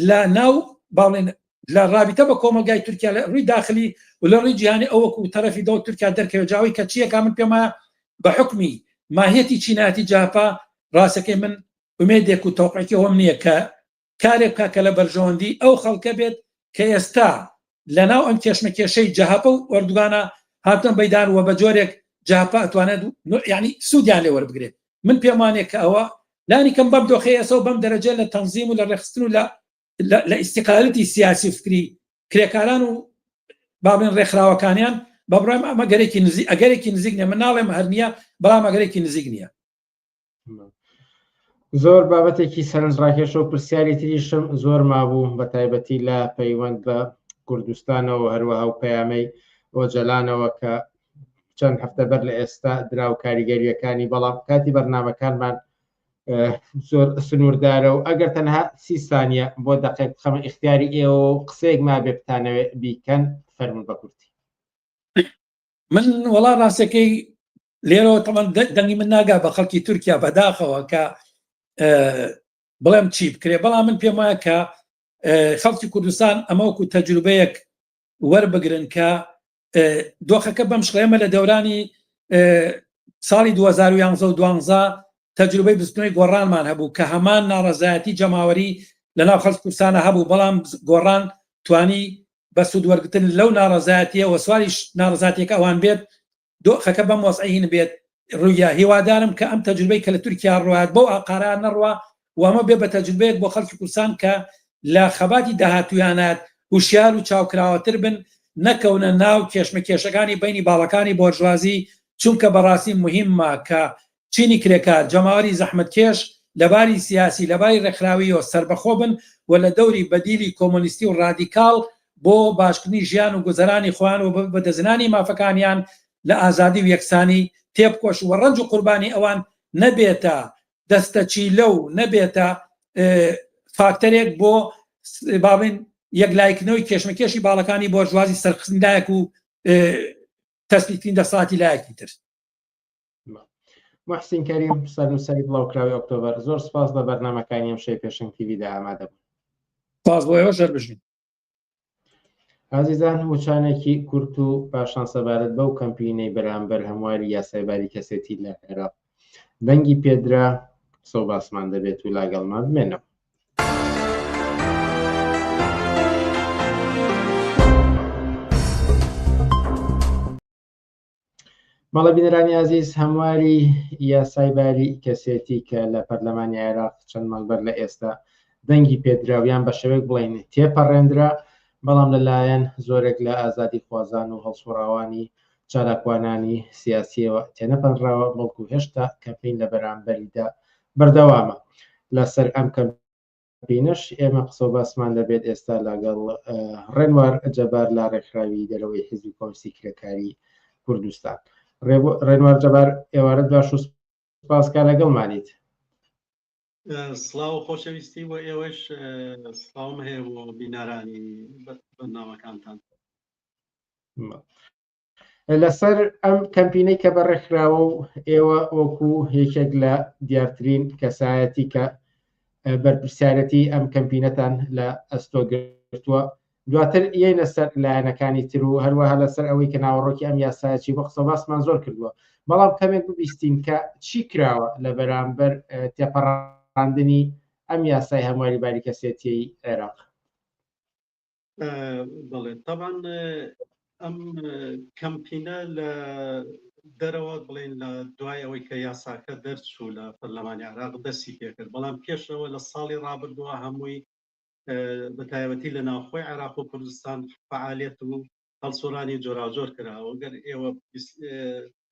لە ناو باڵێن لە رابطە بە کۆمەلگای تورکیا لە ڕووی داخلی و لە ڕووی جیهانی ئەوەکو تەرەفی دەوڵەتی تورکیا دەرکەوێت جاوی کە چیەکە من پێمە بە حکمی ماهیەتی چیناتی جاپا ڕاستەکەی من ئومێدێک و تەوقعێکی ئەوەم نییە کە کارێک کە لە بەرژەوەندی ئەو خەڵکە بێت کە ئێستا لە ناو ئەم کێشمەکێشەی جەهەپە و ئۆردوگانە هاتن بەیدان وە بە جۆرێک جاپا ئەتوانێت ینی سوودیان لێ وەربگرێت من پێم وانێت کە ئەوە لانی کەم بەم دۆخەیە ئێسە و بەم دەرەجە لە تەنزیم و لە ڕێخستن و لە ئیستیقالەتی سیاسی فکری کرێکاران و باڵێن ڕێکخراوەکانیان بە بڕای ئەمە ئەگەرێکی نزیک نیە من ناڵێم هەر نییە بەڵام ئەگەرێکی نزیک نییە زۆر بابەتێکی سەرنجڕاکێشە و پرسیاری تریشم زۆر مابوو بە تایبەتی لە پەیوەند بە کوردستانەوە هەروەها و پەیامەی ئۆجەلانەوە کە چەند هەفتە بەر لە ئێستا دراو کاریگەریەکانی بەڵام کاتی بەرنامەکانمان زۆر سنووردارە و ئەگەر تەنها 30 ثانیە بۆ دەقێک بخەمە ئیختیاری ئێوە و قسەیەک ما بێ بتانەوێت بیکەن فەرمون بە کورتی من وەڵا ڕاستەکەی لێرەوە تەمان دەنگی من ناگا بە خەڵکی تورکیا بەداخەوە کە بڵێم چی بکرێ بەڵام من پێم وایە کە خەڵکی کوردستان ئەمەوەکو تەجروبەیەک وەربگرن کە دۆخەکە بەم شڵێمە لە دەورانی ساڵی 2011 تەجروبەی بستنەوەی گۆڕانمان هەبوو کە هەمان ناڕەزایەتی جەماوەری لە ناو خەڵکی کوردستانە هەبوو بەڵام گۆڕان توانی بە سوودوەرگتن لەو ناڕەزایەتیە و سواریش ناڕەزایەتێکە ئەوان بێت دۆخەکە بەم وەسعین بێت ڕوویە هیوادارم کە ئەم تەجروبەی کە لە تورکیا ڕوات بۆ ئاقاران نەڕوا و ئەمە بێ بە تەجروبەیەک بۆ خەڵکی کوردستان کە لە خەباتی داهاتویانات وشیار و چاوکراوەتر بن نەکەونە ناو کێشمەکێشەکانی بینی باڵەکانی بۆرژوازی چونکە بەڕاستی مهمە کە چینی کرێکار جەماوەری زەحمەتکێش لەباری سیاسی لەباری ڕێکخراویەوە سربەخۆ بن و لە دەوری بەدیلی کۆمۆنیستی و ڕادیکاڵ بۆ باشکردنی ژیان و گوزەرانی خۆیان و بەدەزنانی مافەکانیان لە ئازادی و یەکسانی تێبکۆش و ڕەنج و قوربانی ئەوان نەبێتە دەستەچیلە و نەبێتە فاکتەرێک بۆ باڵین یەکلایکردنەوەی کێشمەکێشی باڵەکانی بۆرژوازی سەرخستندایەک و تەسبیتکردنی دەسەڵاتی لایەکی تر. محسین کەریم سەرنووسەری بڵاوکراوی ئۆکتۆبەر زۆر سپاس لە بەرنامەکانی ئەم شەی پێشنگ تیڤیدا ئامادە بوون. سپاس بۆ ئێوە ژەر بژین. عزیزان وچانێکی کورت و پاشان سەبارەت بەو کەمپینەی بەرامبەر هەمواری یاسایباری کەسێتی لە عێراق دەنگی پێدرا سۆباسمان دەبێت و لاگەڵمان بمێنەوە. مەڵە بینەرانی عزیز هەمواری یاسایباری کەسێتی کە لە پەرلەمانی عێراق چەند مانگبەر لە ئێستا دەنگی پێدراویان بە شێوەیەک بڵێن تێپەڕێندرا بەڵام لەلایەن زۆرێک لە ئازادی خوازان و هەڵسوڕاوانی چالاکوانانی سیاسیەوە تێنەپەنراوە بەڵکو هێشتا کەمپین لە بەرامبەریدا بەردەوامە. لەسەر ئەم کەمپینش ئێمە قسە باسمان دەبێت ئێستا لەگەڵ ڕێنوار جەبار لا ڕێکخراوی دەرەوەی حیزبی کۆمستی کرێکاری کوردستان. ڕێنوار جەبار ئێوارە باش و سپاسکە لەگەڵمانیت. سڵاو خۆشەویستی بۆ ئێوەش سڵاوم هەیە بۆ بینارانی بەرنامەکانتان. لەسەر ئەم کەمپینەی کە بەڕێکخراوە و ئێوە وەکو یەکێک لە دیارترین کەسایەتی کە بەرپرسیارەتی ئەم کەمپینەتان لە ئەستۆگرتووە دواتر یەینە سەر لایەنەکانی تر و هەروەها لەسەر ئەوەی کە ناوەڕۆکی ئەم یاسایەتی بۆ قسە باسمان زۆر کردووە بەڵام کەمێک ببیستین کە چی کراوە لە بەرامبەر تێپەڕاندنی ئەم یاسای هەمواری باری کەسێتی عێراق. بەڵێ طبعاً ئەم کەمپینە لە دەرەوە بڵێن لە دوای ئەوەی کە یاساکە دەرچوو لە پەرلەمانی عێراق دەستی پێکرد بەڵام پێشەوە لە ساڵی ڕابردووە هەمووی بە تایبەتی لە ناوخۆی عێراق و کوردستان فعالیت و هەڵسوڕانی جۆراوجۆر کراوە گەر ئێوە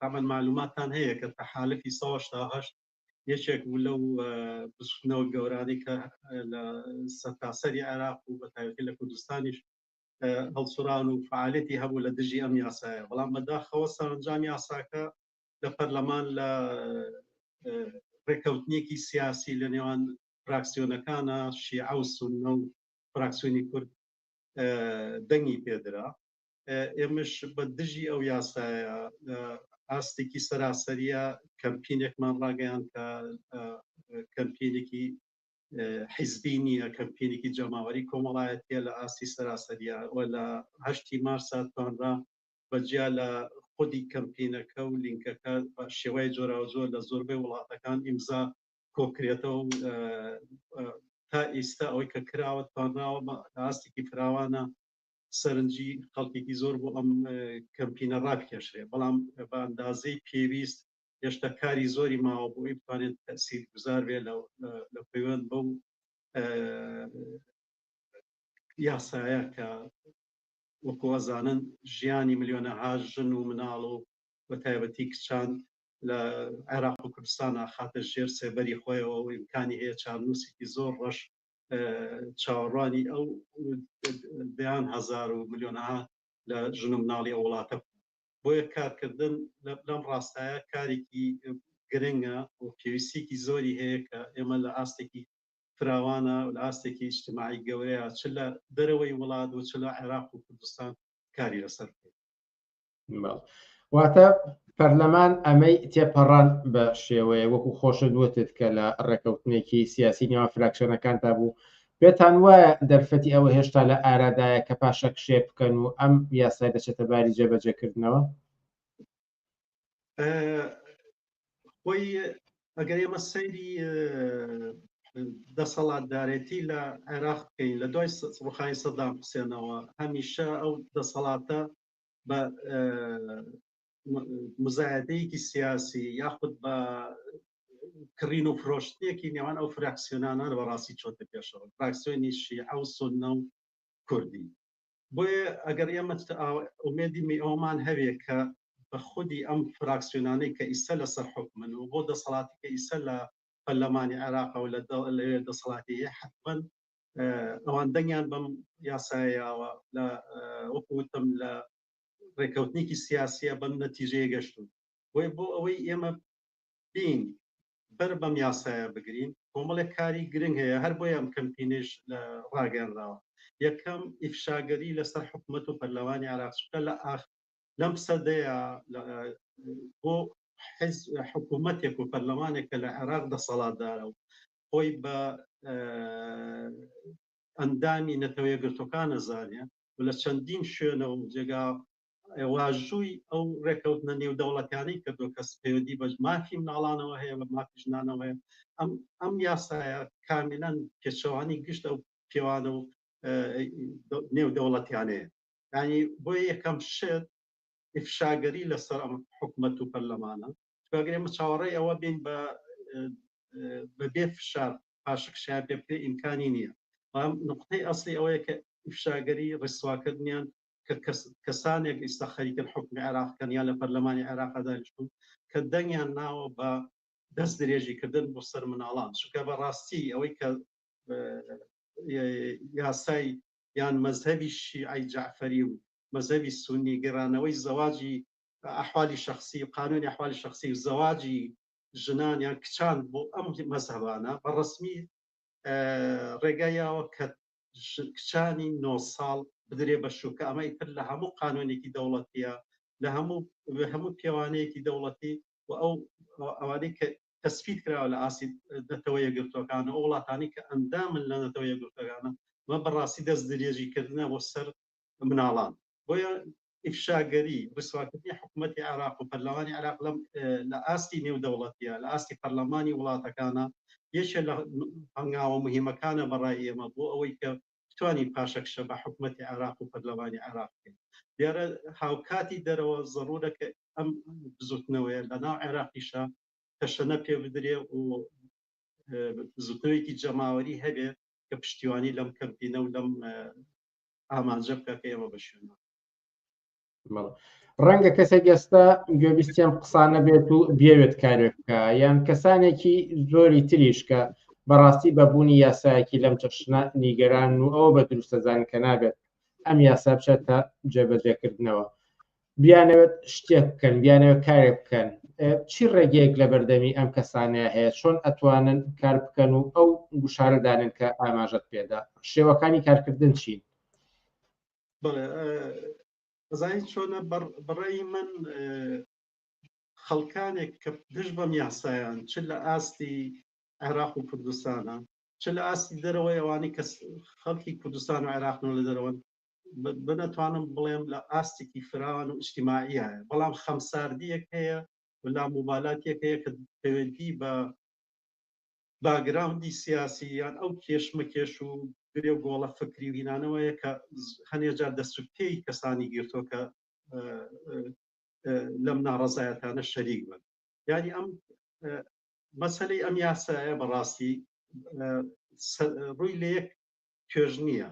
تامەن معلوماتان هەیە کە تەحالفی 1970 یەکێک بوو لەو بچوونەوە گەورانی کە لە سەرتاسەری عێراق و بە تایبەتی لە کوردستانیش هەڵسوڕان و فعالیتی هەبوو لە دژی ئەم یاسایە بەڵام بەداخەوە سەرنجام یاساکە لە پەرلەمان لە ڕێکەوتنیەکی سیاسی لە نێوان فراکسیۆنەکانە شیعە و سوننە و فراکسیۆنی کورد دەنگی پێدرا. ئێمەش بە دژی ئەو یاسایە ئاستێکی سەراسەریە کەمپینێکمان ڕاگەیان کە کەمپینێکی حیزبی نییە کەمپینێکی جەماوەری کۆمەڵایەتیە لە ئاستی سەراسەریە و لە 8 مارسا توانرا بەجیا لە خودی کەمپینەکە و لینکەکە شێوەی جۆراوجۆر لە زۆربەی وڵاتەکان ئیمزا کۆکرێتەوە و تا ئێستا ئەوەی کە کراوە توانراوە ئاستێکی فراوانە سەرنجی خەڵکێکی زۆر بۆ ئەم کەمپینە ڕابکێشرێ بەڵام بە ئەندازەی پێویست هێشتا کاری زۆری ماوە بۆی بتوانێت تەسیر گوزار بێ لە پەیوەند بەو یاسایە کە وەکو ئەزانن ژیانی ملیۆنەها ژن و مناڵ و بە تایبەتی کچان لە عێراق و کوردستانە خاتە ژێر سێبەری خۆیەوە و ئیمکانی هەیە چارنووسێکی زۆر ڕەش چاوەڕوانی ئەو دەیان هەزار و ملیۆنەها لە ژن و مناڵی ئەو وڵاتە بۆیە کارکردن لەم ڕاستایە کارێکی گرنگە و پێویستێکی زۆری هەیە کە ئێمە لە ئاستێکی فراوانە و لە ئاستێکی ئیجتیماعی گەورەیە چ لە دەرەوەی وڵات و چ لە عێراق و کوردستان کاری لەسەر واتە پەرلەمان ئەمەی تێپەڕان بە شێوەیە وەکو خۆشە دووتت کە لە ڕێکەوتنێکی سیاسی نێوان فراکسیۆنەکانتا بوو پێتان وایە دەرفەتی ئەوە هێشتا لە ئارادایە کە پاشە کشێ بکەن و ئەم یاسای دەچێتە باری جێبەجێکردنەوە؟ خۆی ئەگەر ئێمە سەیری دەسەڵاتدارێتی لە عێراق بکەین لە دوای ڕوخانی سەدام حوسێنەوە هەمیشە ئەو دەسەڵاتە بە مزایدەیەکی سیاسی یاخود بە کڕین و فرۆشتێکی نێوان ئەو فراکسیۆنانە بەڕاستی چۆتە پێشەوە فراکسیۆنی شیعە و سوننە و کوردی بۆیە ئەگەر ئێمە ئومێدی ئەومان هەوێ کە بە خودی ئەم فراکسیۆنانەی کە ئیسە لەسەر حکومن و بۆ دەسەڵاتی کە ئیسە لە پەرلەمانی عێراق و لە دەسەڵاتی حتمەن ئەوان دەنگیان بەم یاسایەوە لە وەکوتم لە ڕێکەوتنێکی سیاسیە بەم نەتیجەیە گەشتون بۆی بۆ ئەوەی ئێمە بین بەر بەم یاسایە بگرین کۆمەڵێک کاری گرنگ هەیە هەر بۆیە ئەم کەمپینێش ڕاگەاندراوە یەکەم ئیفشاگەری لەسەر حکومەت و پەرلەمانی عێراقچکە لەم سەدەیە بۆ حکوومەتێک و پەرلەمانێک کە لە عێراق دەسەڵاتدارە و خۆی بە ئەندامی نەتەوە یەکگرتوەکانە زانێ و لە چەندین شوێنە و جێگا واژووی ئەو ڕێکەوتنە نێودەوڵەتیانەی کردو کە پەیوەندی بە مافی مناڵانەوە هەیە بە مافی ژنانەوە هەیە ئەم یاسایە کاملەن پێچەوانی گشت ئەو پێوانە و نێودەوڵەتیانەیە ینی بۆ یەکەم شت ئیفشاگەری لەسەر ئەم حکومەت و پەرلەمانە ئەگەرێمە چاوەڕێی ئەوە بین بە بێ فشار پاشکشیان پێ بکرێ ئیمکانی نییە نقطەی ئەسلی ئەوەیە کە ئیفشاگەری ڕسواکردنیان کە کەسانێک ئێستا خەریکن حکمی عێراقکەن یا لە پەرلەمانی عێراقدا دانیشتون کە دەنگیان ناوە بە دەست درێژیکردن بۆ سەر مناڵان چونکە بەڕاستی ئەوەی کە یاسای یان مەذهبی شیعی جعفەری و مەذهبی سونی گەڕانەوەی زەواجی ئەحوالی شخصی و قانونی ئەحوالی شخصی و زەواجی ژنان یان کچان بۆ ئەم مەذهبانە بەڕسمی ڕێگایەوە کە کچانی 9 ساڵ بدرێ بە شوکە ئەمە ئیتر لە هەموو قانونێکی دەوڵەتیە لە هەموو پێوانەیەکی دەوڵەتی و ئەوانەی کە تەسفید کراوە لە ئاسی نەتەوە یەکگرتوەکانە ئەو وڵاتانی کە ئەندامن لە نەتەوە یەکگرتوەکانە مە بەڕاستی دەست درێژیکردنە بۆ سەر مناڵان بۆیە ئیفشاگەری ڕسواکردنی حکوومەتی عێراق و پەرلەمانی عێراق لە ئاستی نێودەوڵەتیە لە ئاستی پەرلەمانی وڵاتەکانە یەکێک لە هەنگاوە مهمەکانە بەڕای ئێمە بۆ ئەوەی کە بتوانین پاشەکشە بە حکوومەتی عێراق و پەرلەمانی عێراق بکەین دیارە هاوکاتی دەرەوە ضرورە کە ئەم بزوتنەوەیە لە ناو عێراقیشە تەشەنە پێ بدرێ و زوتنەوەیەکی جەماوەری هەبێ کە پشتیوانی لەم کەمپینە و لەم ئامانجە بکە کە ئێمە بەشێنەوە ڕەنگە کەسێک ئێستا گوێبیستیان قسانە بێت و بێوێت کارێک بکە یان کەسانێکی زۆری تریش کە بەڕاستی بەبوونی یاسایەکی لەم چەشنە نیگەران و ئەوە بە دروستەزان کە نابێت ئەم یاسا بچێتە جێبەجێکردنەوە بیانەوێت شتێک بکەن بیانەوێت کارێک بکەن چی ڕێگەیەک لە بەردەمی ئەم کەسانەیە هەیە چۆن ئەتوانن کار بکەن و ئەو گوشارەدانن کە ئاماژەت پێدا شێوەکانی کارکردن چین زانین چۆنە بەڕێی من خەڵکانێک کە دژ بەم یاسایان چ لە ئاستی عێراق و کوردستانە چ لە ئاستی دەرەوەی ئەوانی کە خەڵکی کوردستان و عێراقن لە دەرەوەن بنەتوانم بڵێم لە ئاستێکی فراوان و ئیجتیماعی هەیە بەڵام خەمساردیەک هەیە ولا مۆبالاتێک هەیە کە پەیوەندی بە باگراوندی سیاسی یان ئەو کێشمەکێش و گرێ و گۆڵە فکری و هینانەوەیە کە هەنێجار دەستوپێی کەسانی گرتووە کە لەم ناڕەزایەتانە شەریک بن یعنی ئەم مەسەلەی ئەم یاسایە بەڕاستی ڕووی لە یەک توێژ نییە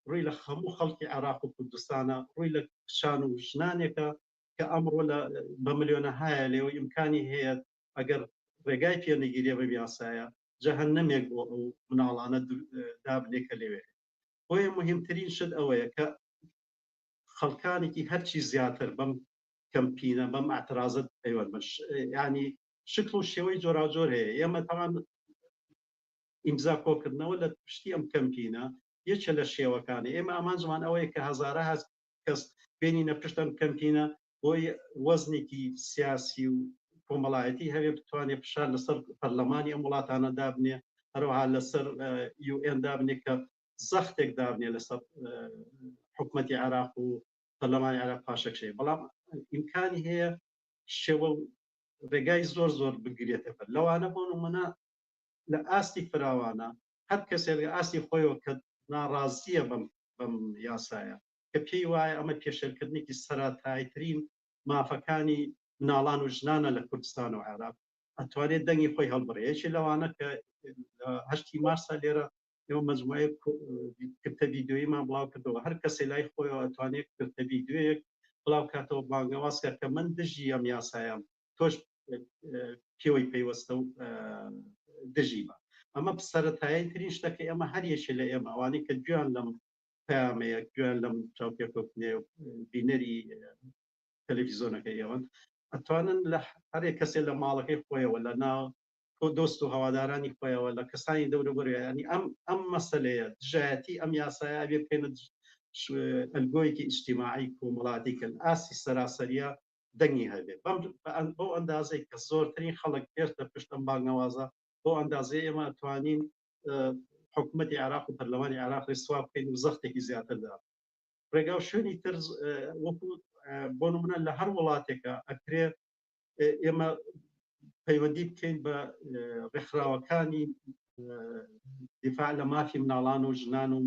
ڕووی لە هەموو خەڵکی عێراق و کوردستانە ڕووی لە کچان و ژنانێکە کە ئەمڕۆ بە ملیۆنەهایە لێەوە ئیمکانی هەیە ئەگەر ڕێگای پێنەگیریە بەم یاسایە جەهەنەمێک بۆ ئەو مناڵانە دابنێکە لەوێ بۆیە مهمترین شت ئەوەیە کە خەڵکانێکی هەرچی زیاتر بەم کەمپینە بەم ئاعترازت پەیوەند ینی شکل و شێوەی جۆراوجۆر هەیە ئێمە تەمان ئیمزا کۆکردنەوە لە پشتی ئەم کەمپینە یەکێ لە شێوەکانی ئێمە ئامانجمان ئەوەیە کە هەزارە هەست کەس بینینە پشت ئەم کەمپینە بۆی وەزنێکی سیاسی و کۆمەڵایەتی هەوێ بتوانێت فشار لەسەر پەرلەمانی ئەم وڵاتانە دابنێ هەروەها لەسەر UN دابنێ کە زەختێک دابنێ لەسەر حکوومەتی عێراق و پەرلەمانی عێراق پاشەکشەی بەڵام ئیمکانی هەیە شێوە ڕێگای زۆر زۆر بگرێتە بەر لەوانە بۆ نمونە لە ئاستی فراوانە هەر کەسێک لە ئاستی خۆیەوە کە ناڕازیە بەم یاسایە کە پێی وایە ئەمە پێشێلکردنێکی سەراتایترین مافەکانی مناڵان و ژنانە لە کوردستان و عێراق ئەتوانێت دەنگی خۆی هەڵبڕێ یەکێ لەوانە کە 8 مارسە لێرە ئێوە مەجموعەیە کردە ڤیدیۆیمان بڵاو کردەوە هەر کەسێ لای خۆیەوە ئەتوانێت کردە ڤیدیۆیەک بڵاو کاتەوە بانگەوازکە کە من دژی ئەم یاسایەم تۆش پێوەی پەیوەستە و دژی بە ئەمە سەرەتایی ترین شتەکە ئێمە هەر یەکێ لە ئێمە ئەوانەی کە گوێیان لەم پامەیە گوێیان لەم چاوپێکۆکنێ بینەری تەلەڤیزۆنەکە ئێوەن ئەتوانن لە هەرێک کەسێ لە ماڵەکەی خۆیەوە لە ناو تۆ دۆست و هەوادارانی خۆیەوە لە کەسانی دەوروبەر ینی ئەم مەسەلەیە دژایەتی ئەم یاسایە ئەبێ بکەینە ئەلگۆیەکی ئیجتیماعی کۆمەڵاتیکەن ئاسی سەراسەریە دەنگی هەبێت بۆ ئەندازەی کە زۆرترین خەڵک پێشتە پشت ئەم بانگەوازە بۆ ئەندازەیە ئێمە ئەتوانین حکوومەتی عێراق و پەرلەمانی عێراق سوا بکەین و زەختێکی زیاتردا ڕێگا و شوێنی تر وەکو بۆ نمونە لە هەر وڵاتێکە ئەکرێ ئێمە پەیوەندی بکەین بە ڕێکخراوەکانی دیفاع لە مافی مناڵان و ژنان و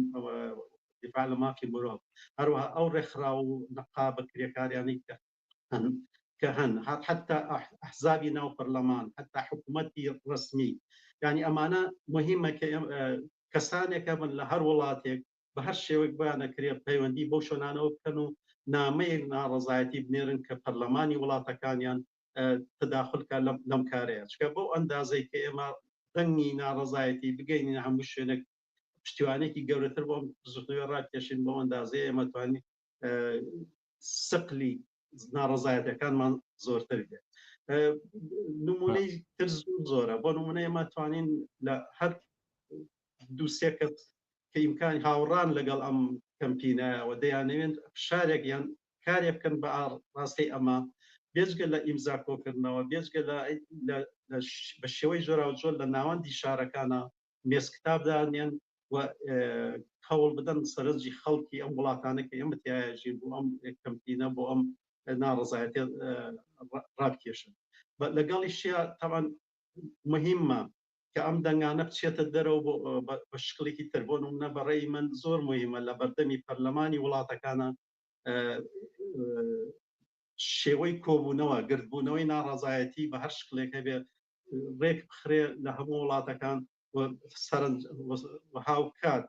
دیفاع لە مافی مرۆڤ هەروەها ئەو ڕێکخراو و نەقابە کرێکاریانی کە هەن حتا ئەحزابی ناو پەرلەمان حتا حکوومەتی ڕسمی ینی ئەمانە مهمە کە کەسانێکە من لە هەر وڵاتێک بە هەر شێوەیەک بەیانەکرێ پەیوەندی بەو شۆنانەوە بکەن و نامەیەک ناڕەزایەتی بنێرن کە پەرلەمانی وڵاتەکانیان تداخلکە لەم کارەیە چکە بۆ ئەندازەی کە ئێمە دەنگی ناڕەزایەتی بگەینی هەموو شوێنێک پشتیوانێکی گەورەتر بۆم زوتوێ ڕاکێشین بۆ ئەندازەیە ئێمە توانی سقلی ناڕەزایەتەکانمان زۆرتر بێت نمونەی تر زۆرە بۆ نمونە ئێمە توانین لە هەر دووسێ کەس کە ئیمکانی هاوڕان لەگەڵ ئەم کەمپینایەوە دەیانەوێن شارێک یان کارێک بکەن بە ڕاستی ئەمە بێجگە لە ئیمزا کۆکردنەوە بێجگە بە شێوەی جۆراوجۆر لە ناوەندی شارەکانە مێزکتابدانیان و هەوڵ بدەن سەرنجی خەڵکی ئەم وڵاتانە کە ئێمە تایەژین بۆ ئەم کەمپینە بۆ ئەم ناڕەزایەتی ڕابکێشن لەگەڵی شیا تاوان مهمە کە ئەم دەنگانە بچێتە دەرەوە بە شکلێکی تر بۆ نمونە بەڕێی من زۆر مهمە لە بەردەمی پەرلەمانی وڵاتەکانە شێوەی کۆبوونەوە گردبوونەوەی ناڕەزایەتی بە هەر شکلێک هەبێ ڕێک بخرێ لە هەموو وڵاتەکان هاوکات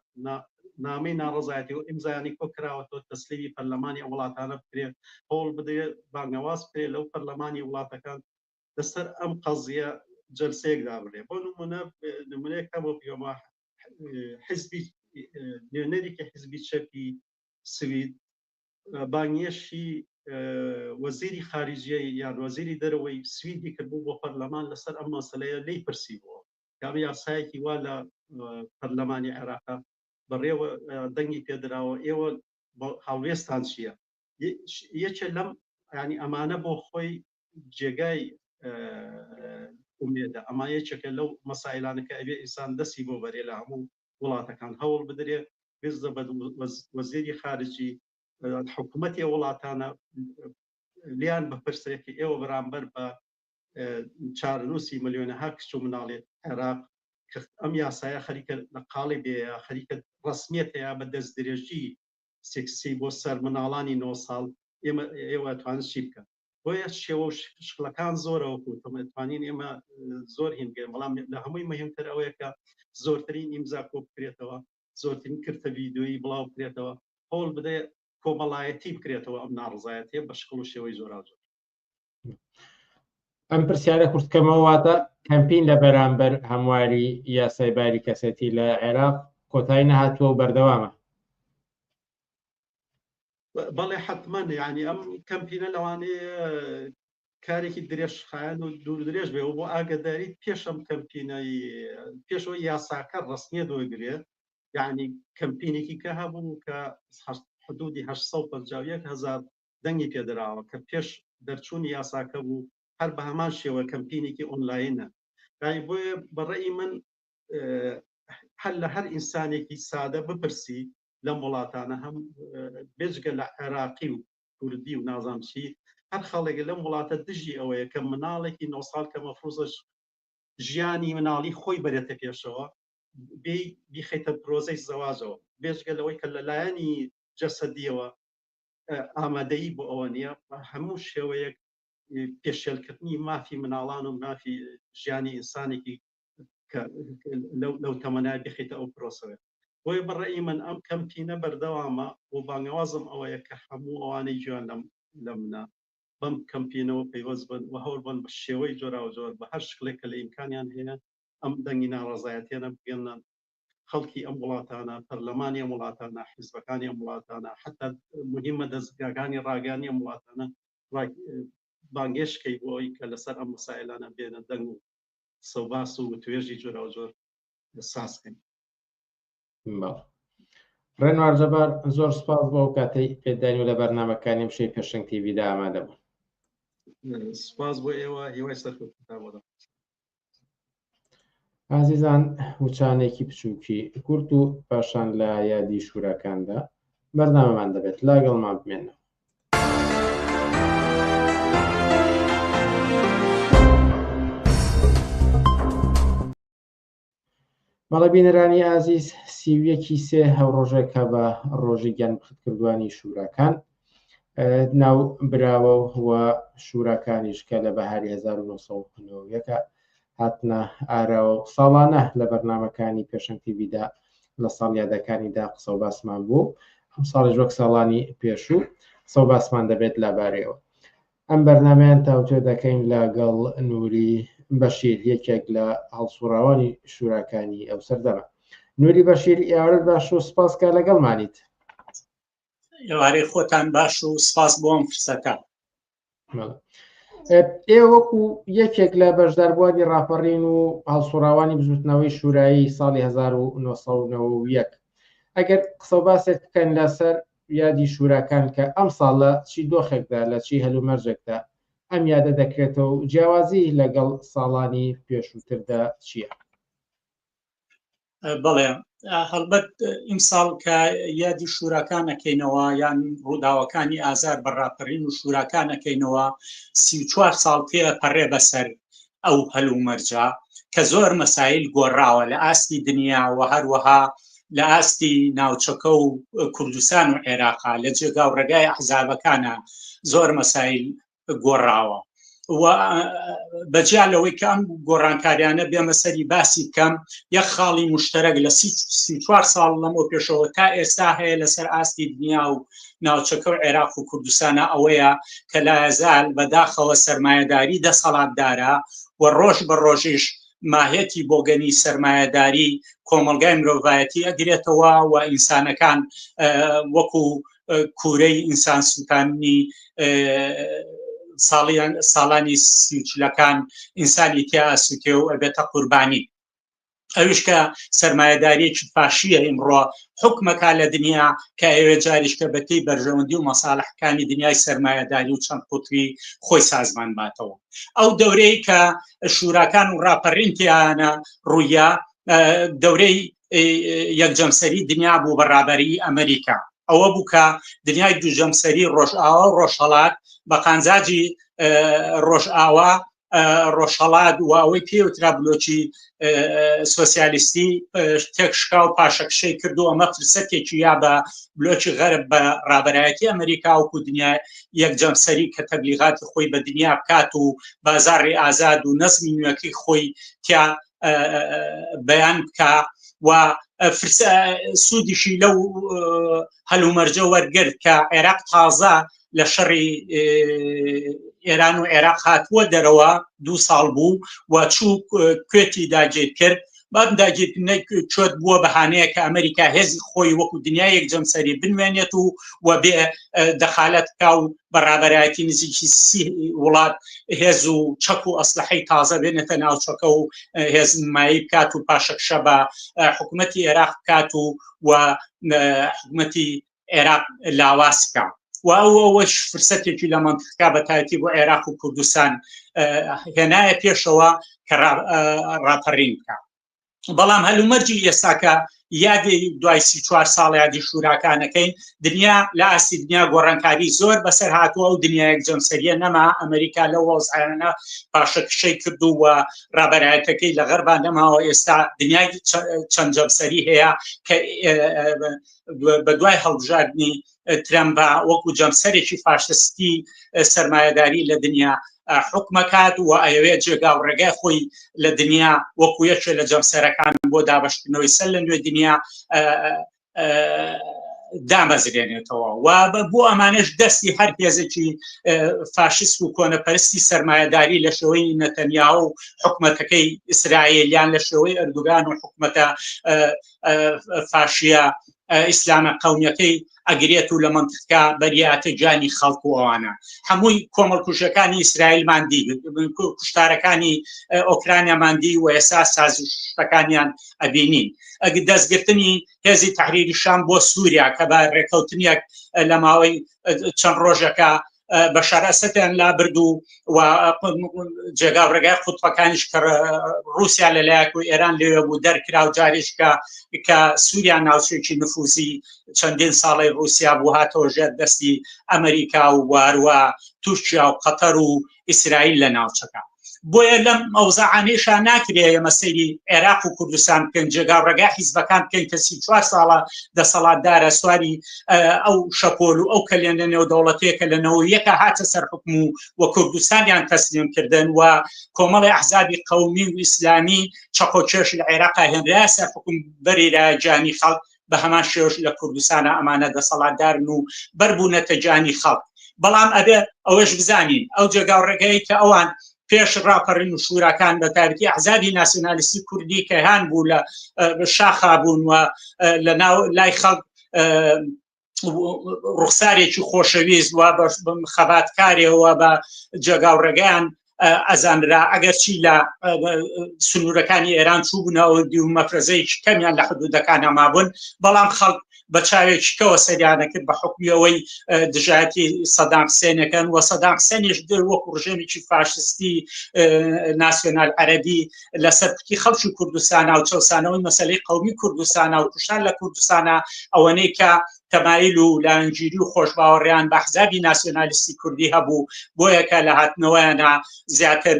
نامەی ناڕەزایەتی و ئیمزایانی کۆکراوەوە تەسلیمی پەرلەمانی وڵاتانە بکرێت هەوڵ بدرێت بانگەواز بکرێت لەو پەرلەمانی وڵاتەکان لەسەر ئەم قەزیە جلسەیەکدا بڵێ بۆ نمونەیەکە بۆ پیۆما حزبی نوێنەرێکی حزبی چەپی سوید بانگێشی وەزیری خارجیە یان وەزیری دەرەوەی سویدی کردبوو بۆ پەرلەمان لەسەر ئەم مەسەلەیە لی پرسیبەوە کامی یاسایەکی وا لە پەرلەمانی عێراقا بەڕێوە دەنگی پێدراوە ئێوە هاوێستان چییە یەکێ لەم ینی ئەمانە بۆ خۆی جێگای ئومێدە ئەما یەکێکە لەو مەسائلانەکە ئەبێ ئینسان دەستی بۆ بەرێ لە هەموو وڵاتەکان هەوڵ بدرێ بێزدە بە وەزیری خارجی حکوومەتی وڵاتانە لیان بەپرسێکی ئێوە بەرامبەر بە چارنووسی ملیۆنەها کچ و مناڵێت عێراق ئەم یاسایە خەریکە لە قاڵی بێ خەریکە ڕسمیەت هەیە بە دەست درێژی سێکسی بۆ سەر مناڵانی 9 ساڵ ئێوە توانن چی بکەن بۆیە شێوە شکلەکان زۆرەوەکو توانین ئێمە زۆر هینگەین بەڵام لە هەمووی مهمتر ئەوەیە کە زۆرترین ئیمزا کۆ بکرێتەوە زۆرترین کردە ڤیدیۆیی بڵاو بکرێتەوە هەوڵ بدە کۆمەڵایەتی بکرێتەوە ئەم ناڕزایەتیە بە شکل و شێوەی زۆراوجۆر ئەم پرسیارە کورتکەمەوەواتە کەمپین لە بەرامبەر هەمواری یاسای باری کەسێتی لە عێراق کۆتایی نەهاتووە و بەردەوامە بەڵێ حتمما یعنی ئەم کەمپینە لەوانەیە کارێکی درێژ خایەن و دوور درێژ بێ و بۆ ئاگداری پێش ئەم کەمپینەی پێشەوە یاساکە ڕسمیە دۆگرێت یعنی کەمپینێکی کە هەبوو کە حدودی 851,000 دەنگی پێدراوە کە پێش دەرچوونی یاساکە بوو هەر بە هەمان شێوە کەمپینێکی ئۆنلاینە یعنی بۆیە بەڕێی من هەر لە هەر ئینسانێکی سادە بپرسی لەم وڵاتانە هەم بێجگە لە عێراقی و کوردی و نازام چی هەر خەڵێک لەم وڵاتە دژی ئەوەیە کە مناڵێکی 9 ساڵ کە مەفروزش ژیانی مناڵی خۆی بەرێتە پێشەوە بیخەیتە پرۆزەی زەواجەوە بێجگە لەوەی کە لەلایەنی جەسەدیەوە ئامادەیی بۆ ئەوە نییە هەموو شێوەیەک پێشێلکردنی مافی مناڵان و مافی ژیانی ئینسانێکی لەو تەمەنای بخیتە ئەو پرۆسەوە بۆیە بەڕێی من ئەم کەمپینە بەردەوامە و بانگوازم ئەوەیە کە هەموو ئەوانەی گوێیان لە منە بەم کەمپینەوە پەیوەست بن و هەوڵ بن بە شێوەی جۆراو جۆر بە هەر شکلێک کە لە ئیمکانیان هەیە ئەم دەنگی ناڕەزایەتیانە بگەنن خەڵکی ئەم وڵاتانە پەرلەمانی ئەم وڵاتانە حیزبەکانی ئەم وڵاتانە حتا مهمە دەستگاکانی ڕاگەانی ئەم وڵاتانە بانگێشکەی بۆ ئەوی کە لەسەر ئەم مەسائلانە بێنە دەنگ و سەوباس و توێژی جۆراو جۆر سازکەین. ڕێنوار جەبار زۆر سپاس بۆ کاتەی پێدانی و لە بەرنامەکانی ئەمشەی پێشەنگ تیڤیدا ئامادە بوو. سپاس بۆ ئێوە هیوای سەرکەوتنتان. ئازیزان وچانێکی بچووکی کورت و پاشان لە یادی شوورەکاندا بەرنامەمان دەبێت لاگەڵمان بمێنەوە. بەڵێبینەرانی ئازیز سیویەکی سێ هەوڕۆژێکە بە ڕۆژی گیانبخردکردوانی شوورەکان ناو براوە و شوورەکانیش کە لە بەهاری 1990 هاتنە ئاراوە ساڵانە لە بەرنامەکانی پێشەنگ تیڤیدا لە ساڵ یادەکانیدا قسە و باسمان بوو ئەم ساڵیش وەک ساڵانی پێشوو قسە و باسمان دەبێت لەبارەیەوە. ئەم بەرنامەیان تاوتوێ دەکەین لەگەڵ نووری بەشیر یەکێک لە هەڵسوڕاوانی شوورەکانی ئەو سەردەمە. نووری بەشیر ئێوارت باش و سپاسکە لەگەڵمانیت. ئێوارەی خۆتان باش و سپاس بۆم فرسەکە. ئێوە وەکو یەکێک لە بەشداربووانی ڕاپەڕین و هەڵسوڕاوانی بزوتنەوەی شوورایی ساڵی 1990 ئەگەر قسە و باسێک بکەن لەسەر یادی شوورەکان کە ئەم ساڵە چی دۆخێکدا لە چی هەلومەرجێکدا ئەم یادە دەکرێتەوە و جیاوازی لەگەڵ ساڵانی پێشووتردا چییە؟ بەڵێ هەڵبەت ئیمساڵ کە یادی شوورەکانەکەینەوە یان ڕووداوەکانی ئازار بە ڕاپەڕین و شوورەکانەکەینەوە 34 ساڵ پێ پەڕێ بەسەر ئەو هەلومەرجە کە زۆر مەسایل گۆڕاوە لە ئاستی دنیا و هەروەها لە ئاستی ناوچەکە و کوردستان و عێراقا لە جێگا و ڕێگای ئەحزابەکانە زۆر مەسایل گۆڕاوە و بەجیالەوەی کە ئەم گۆڕانکاریانە بێمە سەری باسی بکەم یەک خاڵی مشتەرەک لە 34 ساڵ لەمەوە پێشەوە تا ئێستا هەیە لەسەر ئاستی دنیا و ناوچەکە و عێراق و کوردستانە ئەوەیە کە لا یەزال بەداخەوە سەرمایەداری دەسەڵاتدارە و ڕۆژ بە ڕۆژیش ماهێتی بۆگەنی سەرمایەداری کۆمەلگای مرۆڤایەتی ئەگرێتەوە و ئینسانەکان وەکو کوورەی ئینسان سوتانی ساڵانی سیچلەکان ئینسانی تیا ئەسووتێ و ئەبێتە قوربانی. ئەویش کە سەرمایەداریەکی فاشیە ئیمڕۆ حکومەکە لە دنیا کە ئێوە جاریشکە بەتەی بەرژەوەندی و مەساڵحەکانی دنیای سەرمایەداری و چەند قوتری خۆی سازمان باتەوە. ئەو دەورەی کە شوورەکان و ڕاپەڕینتیانە ڕوویە دەورەی یەکجەمسەری دنیا بوو بەڕابەری ئەمریکا. ئەوە بوو کە دنیای دووجەمسەری ڕۆژئاوا و ڕۆژهەڵات بە قانزاجی ڕۆژئاوا ڕۆژهەڵات و ئەوەی پێوترا بلۆکی سۆسیالیستی تێکشکا و پاشەکشەی کردو ئەمە فرسەتێکی یا بە بلۆکی غەرب بە ڕابەرایەتی ئەمریکا وەکو دنیا یەکجەمسەری کە تەبلیغاتی خۆی بە دنیا بکات و بازاڕی ئازاد و نەزمی نوێەکەی خۆی تیا بەیان بکە و سوودیشی لەو هەلومەرجە وەرگرت کە عێراق تازە لە شەڕی ئێران و عێراق هاتووە دەرەوە 2 ساڵ بوو و چوو کوێتی داگیر کرد بەم داگیرکردنە چۆت بووە بەهانەیە کە ئەمریکا هێزی خۆی وەکو دنیای یەکجەمسەری بنوێنێت و بێ دەخالەت کا و بەڕابەرایەتی نزیکی 30 وڵات هێز و چەک و ئەسلحەی تازە بێنێتە ناوچەکە و هێز نمایی بکات و پاشەکشە بە حکوومەتی عێراق بکات و حکوومەتی عێراق لاواز بکات. و ئەوەش فرسەتێکی لە منتیقا بەتایەتی بۆ عێراق و کوردستان هێنایە پێشەوە کە ڕاپەڕین بکات. بەڵام هەلومەرجی ئێستاکە یادی دوای 34 ساڵ یادی شوورەکانەکەین دنیا لە ئاستی دنیا گۆڕانکاری زۆر بەسەر هاتووە و دنیا یەکجەمسەریە نەما ئەمریکا لە وەزعانە پاشەکشەی کردو و ڕابەرایەتەکەی لە غەربان نەماوە ئێستا دنیای چەند جەمسەری هەیە کە بە دوای هەڵبژاردننی ترەمپ وەکو جەمسەرێکی فاشستی سەرمایەداری لە دنیا حکومەکات و ئەوێ جێگا و ڕێگای خۆی لە دنیا وەکو یەکێ لە جەمسەرەکان بۆ دابەشکردنەوەی سەر لە نوێ دنیا دامەزرێنێتەوە و بۆ ئەمانش دەستی هەر هێزێکی فاشیست و کۆنەپەرستی سەرمایەداری لە شێوەی نەتەنیاهو و حکومەتەکەی ئیسرائیلیان لە شێوەی ئەردوگان و حکومەتە فاشیە ئیسلامە قەومیەکەی ئەگرێت و لە منتیقا بەریاتە جانی خەڵک و ئەوانە هەمووی کۆمەڵکوژەکانی ئیسرائیلمان دی کوشتارەکانی ئۆکرانیامان دی و ئێستا سازشەکانیان ئەبینین دەستگرتنی هێزی تەحریری شام بۆ سووریا کە بە ڕێکەوتنیەک لە ماوەی چەند ڕۆژەکە بەشار ئەسەدیان لا بردو و جێگا و ڕێگای قوتوبەکانیش کە رووسیا لەلایەک و ئێران لێوێ بوو دەرکرا و جاریش کە سووریا ناوچێکی نفوزی چەندین ساڵی رووسیا بوو هاتەوە ژێر دەستی ئەمریکا و واروە تورکیا و قەتەر و ئیسرائیل لە ناوچەکە بۆیە لەم ئەوزاعانێشا ناکرێ ئێمە سەیری عێراق و کوردستان بکەین جێگا و ڕێگای حیزبەکان بکەین کە 34 ساڵە دەسەڵاتدارە سواری ئەو شەپۆل و ئەو کەلێنە نێودەوڵەتەیەکە لەنەوە یەکە هاتە سەر حکم و کوردستانیان تەسلیم کردن و کۆمەڵی ئەحزابی قەومی و ئیسلامی چەقۆچێش لە عێراقا هێنرا سەر حکم بەریرە جانی خەڵک بە هەمان شێوەش لە کوردستانە ئەمانە دەسەڵاتدارن و بەربوونەتە جانی خەڵک بەڵام ئەبێ ئەوەش بزانین ئەو جێگا و ڕێگەی کە ئەوان پێش ڕاپەڕین و شوراکان بە تارکی ئەحزابی ناسیۆنالیستی کوردی کە هان بوو لە شاخا بوون و لە ناو لای خەڵک ڕوخسارێکی خۆشەویست و بە خەباتکارێەوە بە جێگا و ڕێگەیان ئەزانرا ئەگەر چی لە سنوورەکانی ئێران چوو بوونەوە دی و مەفرەزەیەکی کەمیان لە حدودەکان ئەمابوون بەڵام خەڵک بە چاوێکیکەوە سەریانە کرد بە حکمیەوەی دژایەتی سەدام حسێنەکەن و سەدام حسێنیش وەکو ڕژێمێکی فاشستی ناسیۆنال عەرەبی لەسەر کوتی خەڵکی کوردستانە و چەسانەوەی مەسەلەی قەومی کوردستانە و کوشتان لە کوردستانە ئەوەنەی کە تەمایل و لانجیری و خۆشباوەڕیان بە ئەحزابی ناسیۆنالیستی کوردی هەبوو بۆیە کە لە هاتنەوەیانە زیاتر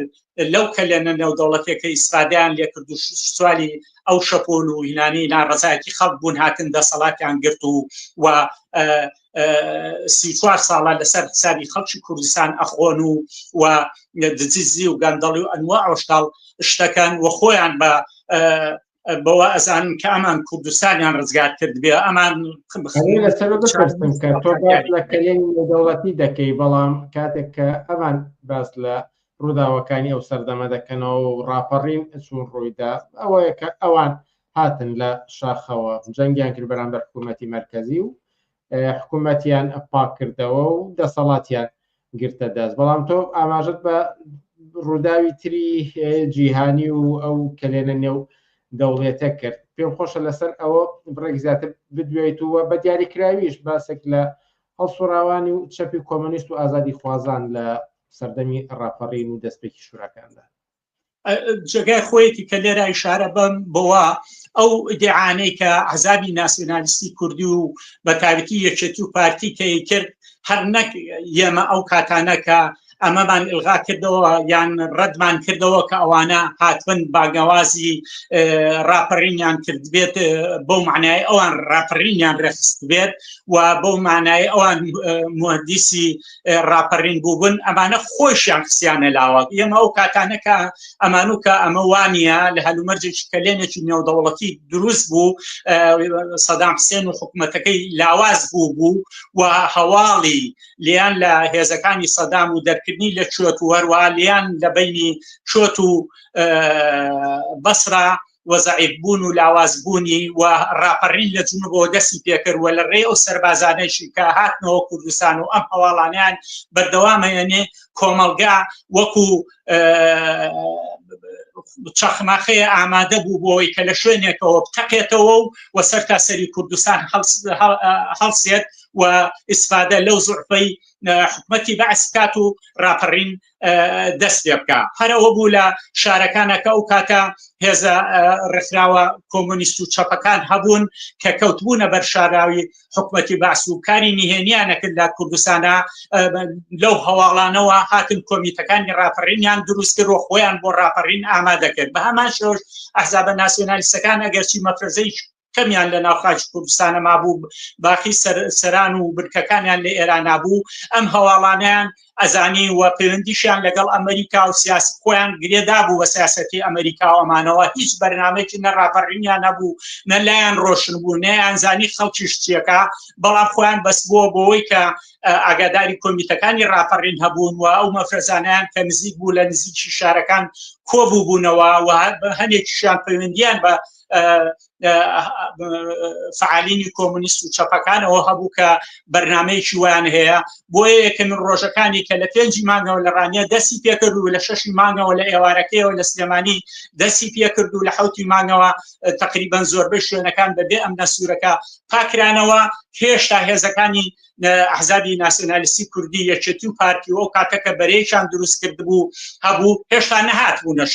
لەو کەلێنە نێودەوڵەتێکە ئیسفادەیان لێ کرد و سوالی ئەو شەپۆل و هینانەی ناڕەزایەتی خەڵک بوون هاتن دەسەڵاتیان گرت و 34 ساڵە لەسەر حسابی خەڵکی کوردستان ئەخۆن و دجیزی و گەندەڵی و ئەنواع ئەوشتاڵ شتەکەن و خۆیان بە بەوە ئەزانن کە ئەمان کوردستانیان ڕزگار کرد بێ ئەمان لەسەر بپرسم کە تۆ لە کەلێنی نێودەوڵەتی دەکەی بەڵام کاتێک کە ئەمان باس لە ڕووداوەکانی ئەو سەردەمە دەکەنەوە و ڕاپەڕین چون ڕوویدا ئەوەیە کە ئەوان هاتن لە شاخەوە جەنگیان کرد بەرامبەر حکوومەتی مەرکەزی و حکوومەتیان پاک کردەوە و دەسەڵاتیان گرتە دەست بەڵام تۆ ئاماژت بە ڕووداوی تری جیهانی و ئەو کەلێنە نێو دەوڵێتە کرد پێم خۆشە لەسەر ئەوە بڕێک زیاتر بدوێیتەوە بە دیاریکراویش باسێک لە هەڵسوراوانی و چەپی کۆمۆنیست و ئازادی خوازان لە سەردەمی ڕاپەڕین و دەستپێکی شوراکاندا جێگای خۆیەتی کە لێرە ئیشارە بم بەوە ئەو ئیدعانەی کە ئەحزابی ناسیۆنالیستی کوردی و بە تاریکی یەکێتی و پارتی کە کرد هەر نەک ئێمە ئەو کاتانە کە ئەمەمان ئلغا کردەوە یان ڕەدمان کردەوە کە ئەوانە هاتبن باگەوازی ڕاپەڕینیان کرد بێت بەو معنای ئەوان ڕاپەڕینیان ڕێخست بێت و بەو معنای ئەوان مهندسی ڕاپەڕین بووبن ئەمانە خۆشیان خستیانە لاوە ئێمە ئەو کاتانەکە ئەمانوکە ئەمە وانە لە هەلومەرجێکی کەلێنێکی نێودەوڵەتی دروست بوو سەدام حسێن و حکوومەتەکەی لاواز بوو و هەواڵی لیان لە هێزەکانی سەدام و دەرکردنی لە چۆت و هەروە لیان لە بینی چۆت و بەسرا وەزعیف بوون و لاوازبوونی و ڕاپەڕین لە جنوبەوە دەستی پێکرد و لە ڕێ ئەو سەربازانەیشی کە هاتنەوە کوردستان و ئەم هەواڵانیان بەردەوامەیەنێ کۆمەلگا وەکو چەخماخەیە ئامادە بوو بۆەوەی کە لە شوێنێکەوە بتەقێتەوە و سەر تا سەری کوردستان هەڵسێت و ئیسفادە لەو زوعفەی حکومەتی بەعس کات و ڕاپەڕین دەست پێ بکە هەرەوە بوو لە شارەکانەکە ئەو کاتە هێزە ڕێکخراوە کۆمۆنیست و چەپەکان هەبوون کە کەوتبوونە بەر شاراوی حکومەتی بەعس و کاری نهێنیانەکرد لە کوردستانە لەو هەواڵانەوە هاتن کۆمیتەکانی ڕاپەڕینیان دروست کرد و خۆیان بۆ ڕاپەڕین ئامادە کرد بە هەمان شێوەش ئەحزابە ناسیۆنالیستەکان ئەگەرچی مەفرەزەی کەمیان لە ناوخاکی کوردستانە مابوو باقی سەران و برکەکانیان لە ئێران نابوو ئەم هەواڵانیان ئەزانی و پەیوەندیشیان لەگەڵ ئەمریکا و سیاست خۆیان گرێدا بوو بە سیاسەتی ئەمریکا و ئەمانەوە هیچ بەرنامەیەکی نەڕاپەڕینیان نەبوو نە لایەن ڕۆشن بوو نەیانزانی خەڵکیش چیەکە بەڵام خۆیان بەس بووە بۆەوەی کە ئاگاداری کۆمیتەکانی ڕاپەڕین هەبوون و ئەو مەفرەزانیان کە نزیک بوو لە نزیکی شارەکان کۆبوو بوونەوە و هەندێکیشیان پەیوەندیان بە فعالینی کۆمونیست و چەپەکانەوە هەبوو کە بەرنامەیەکی ویان هەیە بۆیە یەکەمین ڕۆژەکانی کە لە 5 مانگەوە لە ڕانیە دەستی پێکرد و لە 6 مانگەوە لە ئێوارەکەیەوە لە سلێمانی دەستی پێکرد و لە 7 مانگەوە تقریبان زۆربەی شوێنەکان بەبێ ئەم نەسوورەکە پاکرانەوە هێشتا هێزەکانی ئەحزابی ناسیۆنالیستی کوردی یەکێتی و پارتی و کاتەکە بەرەیەکیان دروست کرد بوو هەبوو هێشتا نەهات بوونە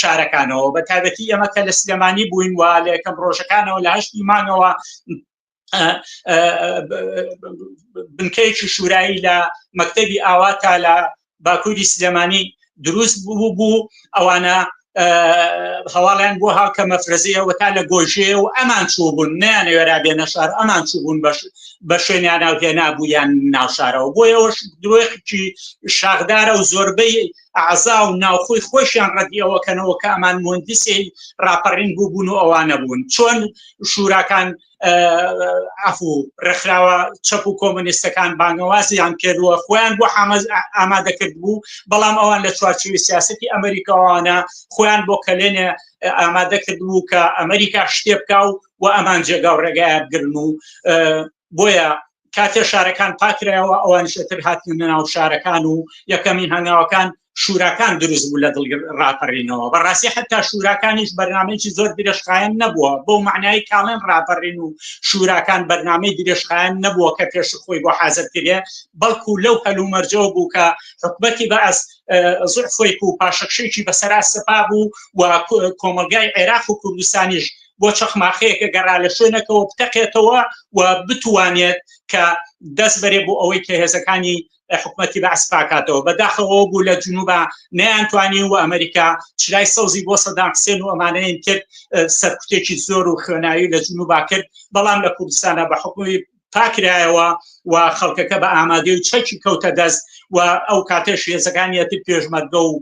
شارەکانەوە بە تایبەتی ئەمە کە لە سلێمانی بووین و لە یەکەم ڕۆژەکانەوە لە 8 مانگەوە بنکەیەکی شورایی لە مەکتەبی ئاوا تا لە باکووری سلێمانی دروست بوو ئەوانە هەواڵیان بۆ هاو کە مەفرەزیەوە تا لە گۆژێ و ئەمان چوو بوون نیانەوێرا بێنە شار ئەمان چوو بوون بە شوێنیان ناوهێنا بوویان ناوشارەوە بۆ ئەوەش درۆیەکی شاخدارە و زۆربەی ئەعزا و ناوخۆی خۆشیان ڕەدیەوەکەنەوە کە ئەمان مهندسی ڕاپەڕین بوون و ئەوانە بوون چۆن شوراکان ئەفو ڕێکخراوە چەپ و کۆمونیستەکان بانگەوازیان کردووە خۆیان بۆ ئامادەکرد بوو بەڵام ئەوان لە چوارچووی سیاسەتی ئەمریکاوانە خۆیان بۆ کەلێنێ ئامادەکرد بوو کە ئەمریکا شتێ بکە و ئەمان جێگا و ڕێگایە بگرن و بۆیە کاتێ شارەکان پاکرایەوە ئەوان شتر هاتن ناو شارەکان و یەکەمین هەنگاوەکان شوراکان دروست بوو لە دڵ ڕاپەڕینەوە بەڕاستی حتا شوراکانیش بەرنامەیەکی زۆر درێژخایەن نەبووە بۆ معنای کاڵێن ڕاپەڕین و شوراکان بەرنامەی درێژخایەن نەبووە کە پێش خۆی بۆ حازرکرێ بەڵکو لەو هەلومەرجەوە بوو کە حکومەتی بەئەس زوعفۆیک و پاشەکشێکی بەسەرا سەپا بوو و کۆمەلگای عێراق و کوردستانیش بۆ چەخماخەیەکە گەڕا لە شوێنەکەەوە بتەقێتەوە و بتوانێت کە دەست بەرێ بۆ ئەوەی کە هێزەکانی حکومەتی بەعس پاکاتەوە بەداخەوە بوو لە جنوبە نەیانتوانی و ئەمریکا چرای سەوزی بۆ سەدام حوسێن و ئەمانەیان کرد سەرکوتێکی زۆر و خوێناوی لە جنوبا کرد بەڵام لە کوردستانە بە حکومی پاکرایەوە و خەڵکەکە بە ئامادەی و چەکی کەوتە دەست و ئەو کاتێش هێزەکانیەتی پێشمەرگە و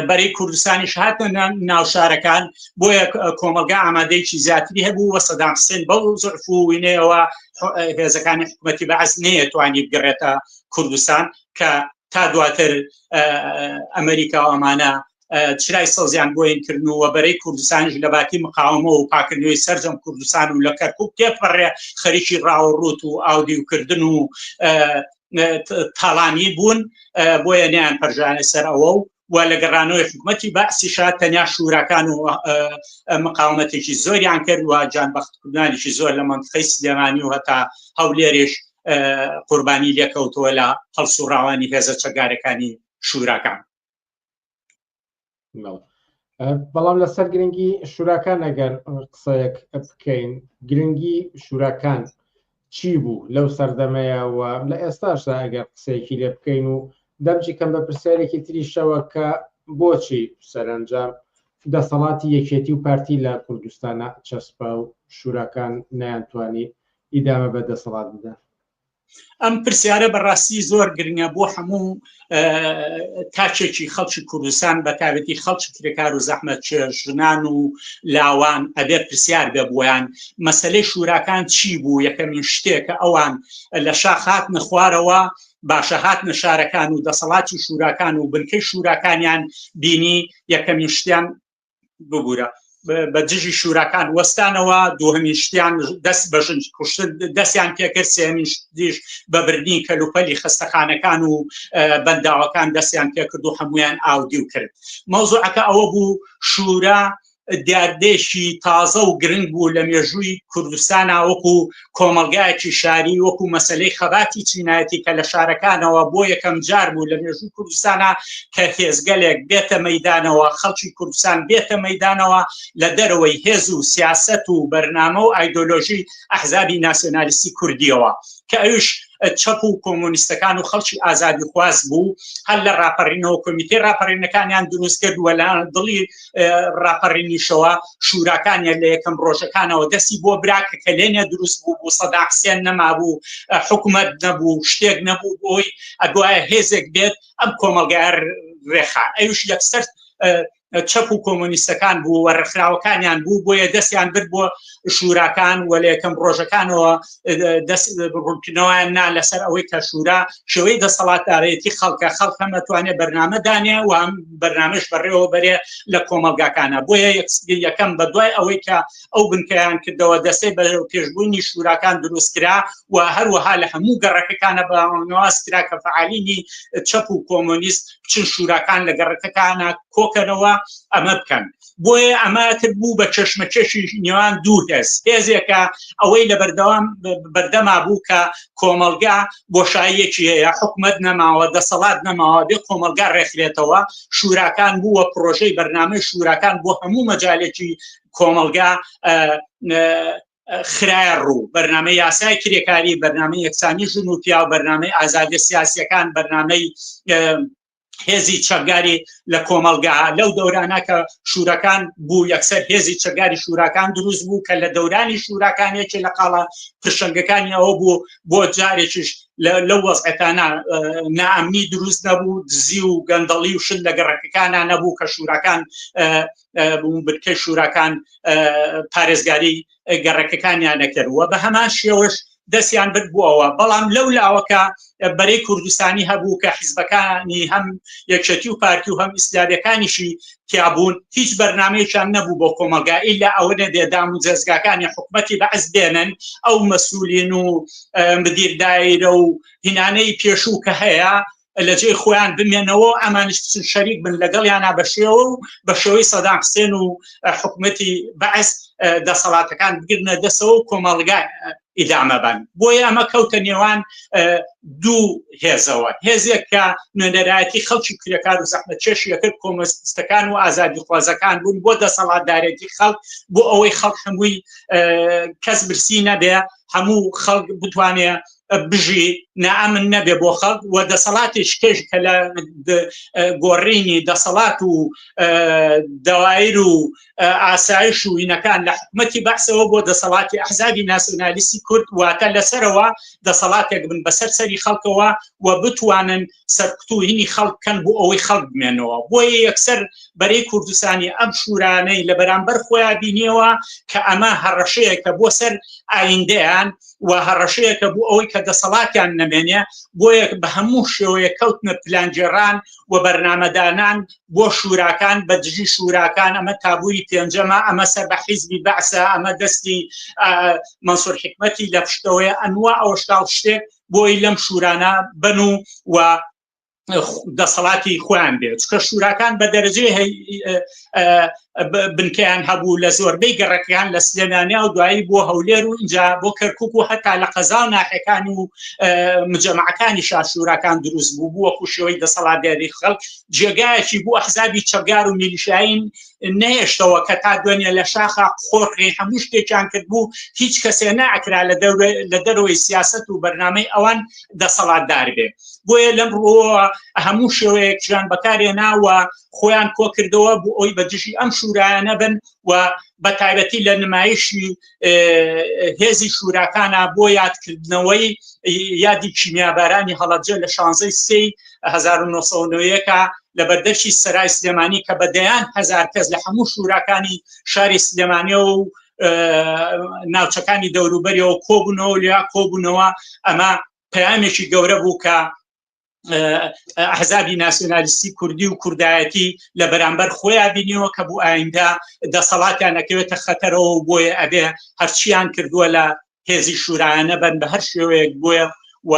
بەرەی کوردستانیش هاتن ناوشارەکان بۆیە کۆمەلگا ئامادەیەکی زیاتری هەبوو وە سەدام حوسێن بەو زوعف و وینەیەوە هێزەکانی حکومەتی بەعس نەیەتوانی بگەڕێتە کوردستان کە تا دواتر ئەمریکا و ئەمانە چرای سەوزیان بۆین کردنەوە بەرەی کوردستانیش لە باتی مقاومە و پاکردنەوەی سەرجەم کوردستان و لە کەرکووک تێپەڕێ خەریکی ڕاوەڕوت و ئاودیوکردن و تاڵانی بوون بۆیە نیان پەرژانە سەر ئەوە و لە گەڕانەوەی حکومەتی بەعسیشا تەنیا شوراکان و مقاومەتێکی زۆریان کرد و جانبەختکردنانێکی زۆر لە مەنطقەی سلێمانی و هەتا هەولێرێش قوربانی لێکەوتووە لە هەڵسوڕاوانی هێزە چەکارەکانی شوراکان. بەڵام لەسەر گرنگی شوراکان ئەگەر قسەیەک بکەین گرنگی شوراکان چی بوو لەو سەردەمەیەوە لە ئێستاشدا ئەگەر قسەیەکی لێ بکەین و دەمجی کەم بە پرسیارێکی تریشەوە کە بۆچی سەرنجام دەسەڵاتی یەکێتی و پارتی لە کوردستانە چەسپە و شوراکان نەیانتوانی ئیدامە بە دەسەڵات بدەن. ئەم پرسیارە بەڕاستی زۆر گرنگە بۆ هەموو تاچێکی خەڵکی کوردستان بە تایبەتی خەڵکی کرێکار و زەحمەتکێش ژنان و لاوان ئەبێ پرسیار بێ بۆیان مەسەلەی شوراکان چی بوو یەکەمین شتێکە ئەوان لە شاخ هاتنە خوارەوە باشە هاتنە شارەکان و دەسەڵاتی شوراکان و بنکەی شوراکانیان بینی یەکەمین شتیان ببوورە بە دژی شوراکان وەستانەوە دووهەمین شتیان دەست بەژن کوشتن دەستیان پێکرد سێمین دیش بە بردنی کەلوپەلی خستەخانەکان و بەنداوەکان دەستیان پێکرد و هەمویان ئاودیو کرد. مەوزوعەکە ئەوە بوو شورا دیاردێشی تازە و گرنگ بوو لە مێژووی کوردستانە وەکو کۆمەلگایەکی شاری وەکو مەسەلەی خەباتی چینایەتی کە لە شارەکانەوە بۆ یەکەم جار بوو لە مێژووی کوردستانە کە هێزگەلێک بێتە مەیدانەوە خەڵکی کوردستان بێتە مەیدانەوە لە دەرەوەی هێز و سیاست و بەرنامە و ئایدۆلۆژی ئەحزابی ناسیۆنالیستی کوردیەوە کە ئەوش چەپ و کۆمۆنیستەکان و خەڵکی ئازادی خواست بوو هەر لە ڕاپەڕینەوە کۆمیتێ ڕاپەڕینەکانیان دروست کردووە لە دڵی ڕاپەڕینیشەوە شوراکانیان لە یەکەم ڕۆژەکانەوە دەستی بۆ براکە کە لێنێ دروست بوو بوو سەداح حوسێن نەمابوو حکوومەت نەبوو شتێک نەبوو بۆی ئەدوایە هێزێک بێت ئەم کۆمەلگای ڕێخا ئەوش یەکسەر چەپ و کۆمۆنیستەکان بوو وەرەخراوەکانیان بوو بۆیە دەستیان برد بۆ شوراکان و لە یەکەم ڕۆژەکانەوە دەست ڕوونکردنەوەیان نا لەسەر ئەوەی کە شورا شێوەی دەسەڵاتدارەتی خەڵکە خەڵکە مەتوانێت بەرنامە دانێ و ئەم بەرنامەش بەڕێوە بەرێ لە کۆمەلگاکانە بۆیە یەکەم بەدوای ئەوەی کە ئەو بنکەیان کردەوە دەستەی بە پێشبوونی شوراکان دروستکرا و هەروەها لە هەموو گەڕەکەکانە بەنواسترا کە فعالینی چەپ و کۆمۆنیست بچن شوراکان لە گەڕەکەکانە کۆکەنەوە ئەمە بکەن بۆیە ئەماتر بوو بە چەشمەچێشی نێوان دوو هێزێکە ئەوەی لە بەردەما بوو کە کۆمەلگا بۆشاییەکی هەیە حکومەت نەماوە دەسەڵات نەماوە بێ کۆمەلگا ڕێکخرێتەوە شوراکان بووە پرۆژەی بەرنامەی شوراکان بۆ هەموو مەجالێکی کۆمەلگا خرایە ڕوو بەرنامەی یاسای کرێکاری بەرنامەی یەکسانی ژن و پیا و بەرنامەی ئازادی سیاسیەکان بەرنامەی هێزی چەکداری لە کۆمەلگا لەو دەورانە کە شوورەکان بوو یەکسەر هێزی چەکداری شوراکان دروست بوو کە لە دەورانی شوراکانێکی لە قاڵە پرشنگەکانی ئەوە بوو بۆ جارێکیش لەو وەزعەتانە نائەمنی دروست نەبوو دزی و گەندەڵی و شت لە گەڕەکەکانە نەبوو کە شوراکان بنکەی شوراکان پارێزگاری گەڕەکەکانیان نەکردووە بە هەمان شێوەش دەستیان برد بووەوە بەڵام لەو لاوەکە بەرەی کوردستانی هەبوو کە حیزبەکانی هەم یەکێتی و پارتی و هەم ئیسلامەکانیشی تیابوون هیچ بەرنامەیەکیان نەبوو بۆ کۆمەلگا ئیلا ئەوە دێدام و جەزگاکانی حکومەتی بەعز بێنن ئەو مەسئولین و مدیر دایرە و هینانەی پێشوو کە هەیە لە جێی خۆیان بمێنەوە ئەمانش شەریک بن لەگەڵیانە بە شێوەی سەدام حوسێن و حکومەتی بەعز دەسەڵاتەکان بگرنە دەسەوە و کۆمەلگا ئیدامە بن بۆیە ئەمە کەوتە نێوان دوو هێزەوە هێزێک کە نوێنەرایەتی خەڵکی کرێکار و زەحمەتکێشی کرد کۆمۆنیستەکان و ئازادی خوازەکان بوون بۆ دەسەڵاتدارێتی خەڵک بۆ ئەوەی خەڵک هەمووی کەس برسی نەبێ هەموو خەڵک بتوانێ بژی نائەمن نەبێ بۆ خەڵک و دەسەڵاتی شتێش کە لە گۆڕینی دەسەڵات و دەوایر و ئاسایش و هینەکان لە حکومەتی بەحسەوە بۆ دەسەڵاتی ئەحزابی ناسیۆنالیستی کورد واتە لەسەرەوە دەسەڵاتێک بن بەسەر سەری خەڵکەوە و بتوانن سەرکوتوهینی خەڵکەن بۆ ئەوەی خەڵک بمێنەوە بۆیە یەکسەر بەرەی کوردستانی ئەم شورانەی لە بەرامبەر خۆیان بینیەوە کە ئەمە هەڕەشەیەکە بۆ سەر ئایندەیان و هەڕەشەیەکە بۆ ئەوەی کە دەسەڵاتیان نەمێنێ بۆیە بە هەموو شێوەیە کەوتنە پلانجێڕان و بەرنامەدانان بۆ شوراکان بە دژی شوراکان ئەمە تابووری پێنجەمە ئەمە سەر بە حیزبی بەعسە ئەمە دەستی مەنسوور حکمەتی لە پشتەوەی ئەنوا ئەوەشتاڵ شتێک بۆی لەم شورانە بن و دەسەڵاتی خۆیان بێت چکە شوراکان بە دەرەجەی بنکەیان هەبوو لە زۆربەی گەڕەکەیان لە سلێمانیا و دوایی بۆ هەولێر و اینجا بۆ کەرکووک و هەتا لە قەزا و ناحەکانی و مجەمەعەکانی شاشوراکان دروست بوو بووەکو شێوەی دەسەڵاتداری خەڵک جێگایەکی بوو ئەحزابی چەکدار و میلیشیاین نەهێشتەوە کە تا دوێنێ لە شاخە خۆڕی هەموو شتێکیان کرد بوو هیچ کەسێ نەئەکرا لە دەرەوەی سیاست و بەرنامەی ئەوان دەسەڵاتدار بێ بۆیە لەم ڕۆوە هەموو شێوەیەکیان بەکارێناوە خۆیان کۆ کردەوە بۆ ئەوی بەدژی ئەم شورایانە بن و بە تایبەتی لە نمایشی هێزی شوراکانە بۆ یادکردنەوەی یادی کیمیابارانی هەڵەبجە لە 16/1990 لە بەردەرشی سەرای سلێمانی کە بەدەیان هەزار کەس لە هەموو شوراکانی شاری سلێمانیە و ناوچەکانی دەوروبەریەوە کۆبوونەوە لیا کۆبوونەوە ئەمە پەیامێکی گەورە بوو کە ئەحزابی ناسیۆنالیستی کوردی و کوردایەتی لە بەرامبەر خۆیان بینیەوە کە بوو ئایندا دەسەڵاتیان نەکەوێتە خەتەرەوە بۆیە ئەبێ هەرچیان کردووە لە هێزی شورایانە بن بە هەر شێوەیەک بۆیە و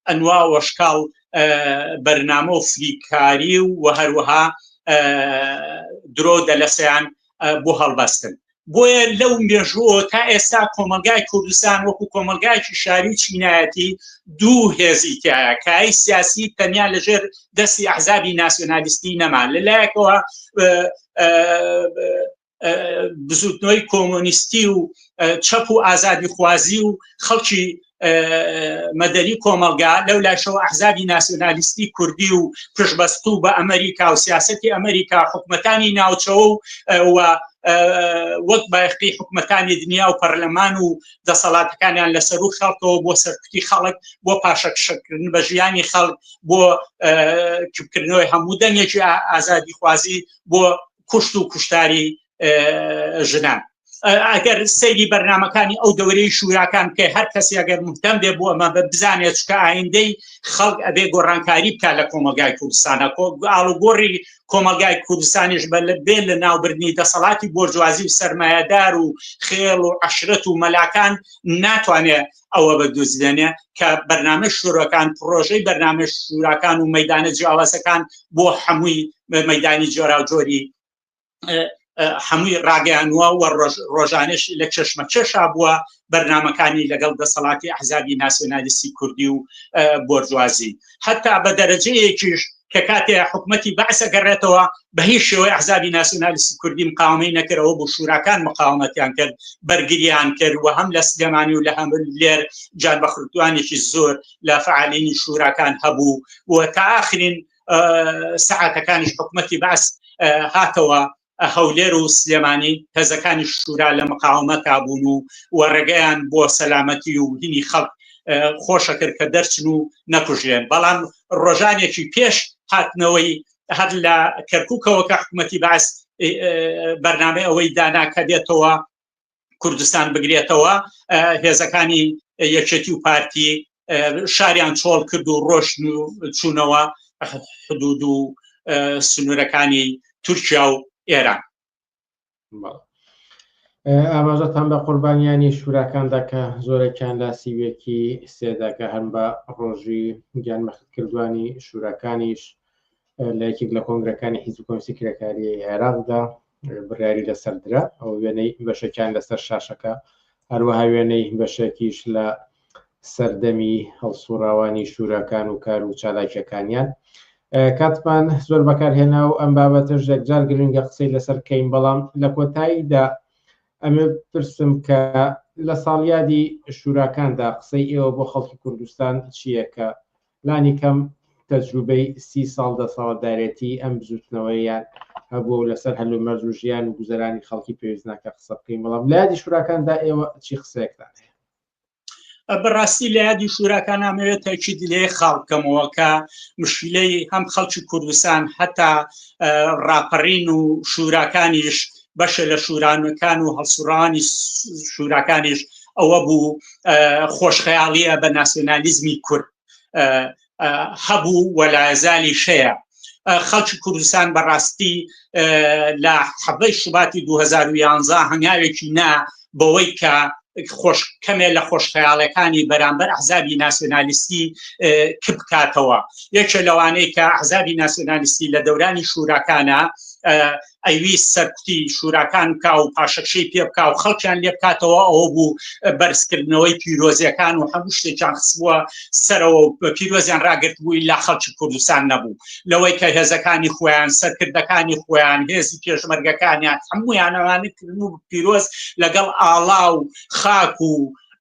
ئەنوا وەشکاڵ بەرنامە و فریکاری و هەروەها درۆ دەلەسەیان بۆ هەڵبەستن بۆیە لەو مێژووە تا ئێستا کۆمەلگای کوردستان وەکو کۆمەلگایکی شاری چینایەتی دوو هێزی تایە کای سیاسی تەنیا لەژێر دەستی ئەحزابی ناسیۆنالیستی نەما لەلایەکەوە بزوتنەوەی کۆمۆنیستی و چەپ و ئازادی خوازی و خەڵکی مەدەنی کۆمەلگا لەو لاشەوە ئەحزابی ناسیۆنالیستی کوردی و پشبەستوو بە ئەمریکا و سیاسەتی ئەمریکا حکومەتانی ناوچەوە و وەک بایەختی حکومەتانی دنیا و پەرلەمان و دەسەڵاتەکانیان لەسەر و خەڵکەوە بۆ سەرکوتی خەڵک بۆ پاشەکشەکردن بە ژیانی خەڵک بۆ کردنەوەی هەموو دەنگێکی ئازادی خوازی بۆ کوشت و کوشتاری ژنان. ئەگەر سەیری بەرنامەکانی ئەو دەورەی شوراکان کە هەر کەسی ئەگەر مهتەم بێ بۆ ئەمە بزانێت چکە ئایندەی خەڵک ئەبێ گۆڕانکاری بکە لە کۆمەلگای کوردستانە ئاڵوگۆڕی کۆمەلگای کوردستانیش بێ لە ناوبردنی دەسەڵاتی بۆرژوازی و سەرمایەدار و خێڵ و عەشرەت و مەلاکان ناتوانێت ئەوە بەدۆزدێنێ کە بەرنامە شوورەکان پرۆژەی بەرنامە شوراکان و مەیدانە جیاوازەکان بۆ هەمووی مەیدانی جۆرا و جۆری هەمووی ڕاگەیانوە و ڕۆژانش لە چەشمە چێشا بووە بەرنامەکانی لەگەڵ دەسەڵاتی ئەحزابی ناسیۆنالیستی کوردی و بۆرژوازی هەتا بە دەرەجەیەکیش کە کاتێ حکومەتی بەعسە گەڕێتەوە بە هیچ شێوەی ئەحزابی ناسیۆنالیستی کوردی مقاومەی نەکردەوە بۆ شوراکان مقاومەتیان کرد بەرگریان کرد و هەم لە سلێمانی و لە هەم لێر جان بەخورتوانێکی زۆر لە فعالینی شوراکان هەبوو و تا ئاخرین سەعاتەکانیش حکومەتی بەعس هاتەوە هەولێر و سلێمانی هێزەکانی شورا لە مقاومەتا بوون و ڕێگەیان بۆ سەلامەتی و هینی خەڵک خۆشە کرد کە دەرچن و نەکوژێن بەڵام ڕۆژانێکی پێش هاتنەوەی هەر لە کەرکووکەوە کە حکومەتی بەعس بەرنامەی ئەوەی دانا کە بێتەوە کوردستان بگرێتەوە هێزەکانی یەکێتی و پارتی شاریان چۆڵ کرد و ڕۆشن و چوونەوە حدود و سنوورەکانی تورکیا و ئێران. ئاماژەتان بە قوربانیانی شوراکاندا کە زۆرێکیان لە سیوێکی سێداکە هەم بە ڕۆژی گیانمەختکردوانی شوراکانیش لە یەکێک لە کۆنگرەکانی حیزب کۆمیسی کرێکاری عێراقدا بڕیاری لەسەردرا ئەو وێنەی بەشێکیان لەسەر شاشەکە هەروەها وێنەی بەشێکیش لە سەردەمی هەڵسوڕاوانی شوراکان و کار و چالاکیەکانیان. کاتمان زۆر بەکارهێنا و ئەم بابەتش یەکجار گرنگە قسەی لەسەر بکەین بەڵام لە کۆتاییدا ئەمە پرسم کە لە ساڵیادی شوراکاندا قسەی ئێوە بۆ خەڵکی کوردستان چییە کە لانی کەم تەجروبەی 30 ساڵ دەسەڵاتدارێتی ئەم بزوتنەوەیان هەبوو لەسەر هەلو مەرج و ژیان و گوزەرانی خەڵکی پێویستناکە قسە بکەین بەڵام لە یادی شوراکاندا ئێوە چی قسەیەکتان هەیە؟ بەڕاستی لە یادی شوراکان نامەوێت تاکید لێ خاڵکەمەوە کە مشکلەی هەم خەڵکی کوردستان هەتا ڕاپەڕین و شوراکانیش بەشە لە شورانەکان و هەڵسوڕانی شوراکانیش ئەوە بوو خۆشخەیاڵیە بە ناسیۆنالیزمی کورد هەبوو وەلایەزالی شەیە. خەڵکی کوردستان بەڕاستی لە حەبەی شوباتی 2011 هەنگاوێکی نا بەوەی کە کەمێ لە خۆشخەیاڵەکانی بەرامبەر ئەحزابی ناسیۆنالیستی کبکاتەوە. یەکێ لەوانەیە کە ئەحزابی ناسیۆنالیستی لە دەورانی شوراکانە ئەویست سەرکوتی شوراکان بکا و پاشەکشەی پێ بکا و خەڵکیان لێ بکاتەوە ئەوە بوو بەرزکردنەوەی پیرۆزیەکان و هەموو شتێکیان خستبووە سەرەوە پیرۆزیان ڕاگرت بووی لا خەڵکی کوردستان نەبوو لەوەی کە هێزەکانی خۆیان سەرکردەکانی خۆیان هێزی پێشمەرگەکانیان هەمویان ئەوانەکردن و پیرۆز لەگەڵ ئاڵا و خاک و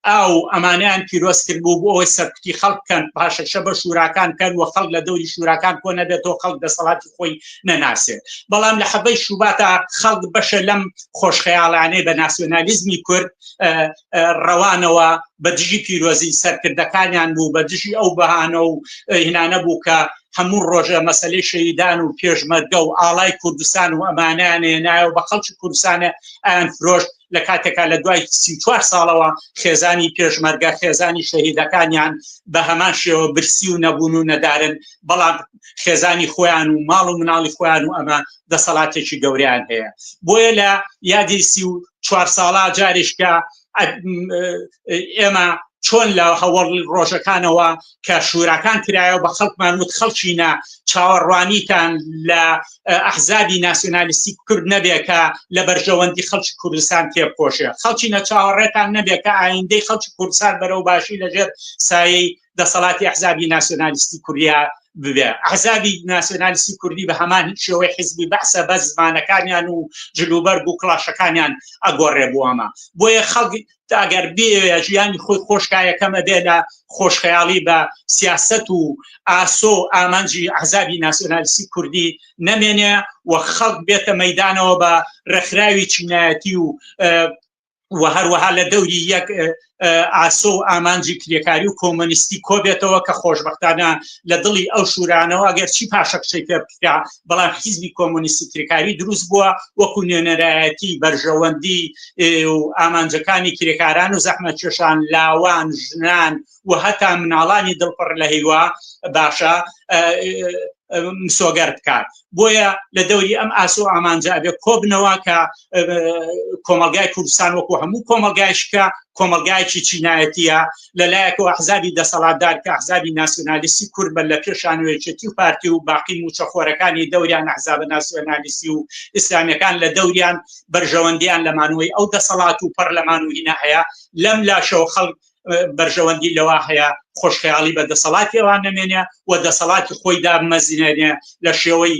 ئەو ئەمانیان پیرۆزکرد بوو بۆ ئەوەی سەرکوتی خەڵکەن پاشەکشە بە شوراکان کەن و خەڵک لە دەوری شوراکان کۆ نەبێتەوە خەڵک دەسەڵاتی خۆی نەناسێت. بەڵام لە حەبەی شوباتە خەڵک بەشە لەم خۆشخەیاڵانەی بە ناسیۆنالیزمی کورد ڕەوانەوە بە دژی پیرۆزی سەرکردەکانیان بوو بە دژی ئەو بەهانە و هینانە بوو کە هەموو ڕۆژە مەسەلەی شەیدان و پێشمەرگە و ئاڵای کوردستان و ئەمانیان هێنایە و بە خەڵکی کوردستانە ئایان فرۆشت لە کاتێکا لە دوای 34 ساڵەوە خێزانی پێشمەرگە خێزانی شەهیدەکانیان بە هەمان شێوە برسی و نەبوون و نەدارن بەڵام خێزانی خۆیان و ماڵ و مناڵی خۆیان و ئەمە دەسەڵاتێکی گەوریان هەیە. بۆیە لە یادی 34 ساڵە جارێشکە ئێمە چۆن لە هەوڵ ڕۆژەکانەوە کە شوراکان کرایەوە بە خەڵکمان وت خەڵکینە چاوەڕوانیتان لە ئەحزابی ناسیۆنالیستی کورد نەبێ کە لە بەرژەوەندی خەڵکی کوردستان تێبکۆشێ خەڵکینە چاوەڕێتان نەبێ کە ئایندەی خەڵکی کوردستان بەرەو باشی لەژێر سایەی دەسەڵاتی ئەحزابی ناسیۆنالیستی کوریا ببێ ئەحزابی ناسیۆنالیستی کوردی بە هەمان شێوەی حیزبی بەعسە بە زمانەکانیان و جلوبەرگ و کڵاشەکانیان ئەگۆڕێ بۆ ئەمە بۆیە خەڵک ئەگەر بێ ژیانی خۆی خۆشکایەکەمە دێ لە خۆشخەیاڵی بە سیاست و ئاسۆ ئامانجی ئەحزابی ناسیۆنالیستی کوردی نەمێنێ و خەڵک بێتە مەیدانەوە بە ڕێکخراوی چینایەتی و هەروەها لە دەوری یەک ئاسۆ و ئامانجی کرێکاری و کۆمۆنیستی کۆبێتەوە کە خۆشبەختانە لە دڵی ئەو شورانەوە ئەگەر چی پاشەکشەی پێ بکرا بەڵام حیزبی کۆمۆنیستی کرێکاری دروست بووە وەکو نوێنەرایەتی بەرژەوەندی و ئامانجەکانی کرێکاران و زەحمەتکێشان لاوان ژنان و هەتا مناڵانی دڵپڕ لە هیوا باشە مسۆگەر بکات بۆیە لە دەوری ئەم ئاسۆ ئامانجا بێ کۆبنەوە کە کۆمەلگای کوردستان وەکو هەموو کۆمەلگایشکە کۆمەلگایکی چینایەتیە لەلایەکەوە ئەحزابی دەسەڵاتدار کە ئەحزابی ناسیۆنالیستی کورد بە لە پێشانوێچێتی و پارتی و باقی موچەخۆرەکانی دەوریان ئەحزابە ناسیۆنالیستی و ئیسلامیەکان لە دەوریان بەرژەوەندیان لەمانەوەی ئەو دەسەڵات و پەرلەمان و هینا هەیە لەم لاشەوە خەڵک بەرژەوەندی لەوە هەیە خۆشخەیاڵی بە دەسەڵاتی ئەوان نەمێنێ و دەسەڵاتی خۆیدا مەزینێنێ لە شێوەی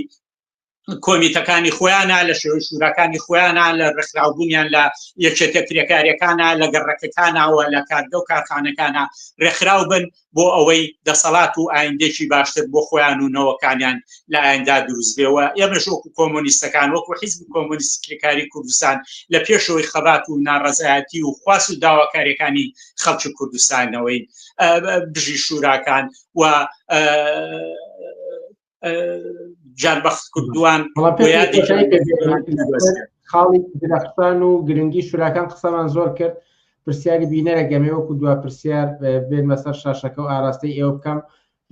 کۆمیتەکانی خۆیانە لە شێوەی شوراکانی خۆیانە لە ڕێکخراوبوونیان لە یەکێتە کرێکاریەکانە لە گەڕەکەکانەوە لە کارگە و کارخانەکانە ڕێکخراو بن بۆ ئەوەی دەسەڵات و ئایندێکی باشتر بۆ خۆیان و نەوەکانیان لە ئایندا دروست بێەوە ئێمەش وەکو کۆمۆنیستەکان وەکو حیزب کۆمۆنیستی کرێکاری کوردستان لە پێشەوەی خەبات و ناڕەزایەتی و خواست و داواکاریەکانی خەڵکی کوردستانەوەی بژی شوراکان و جانبەخت کردووان خاڵی درەختان و گرنگی شوراکان قسەمان زۆر کرد پرسیاری بینەرە گەمەوەکو دوا پرسیار بێن بەسەر شاشەکە و ئاراستەی ئێوە بکەم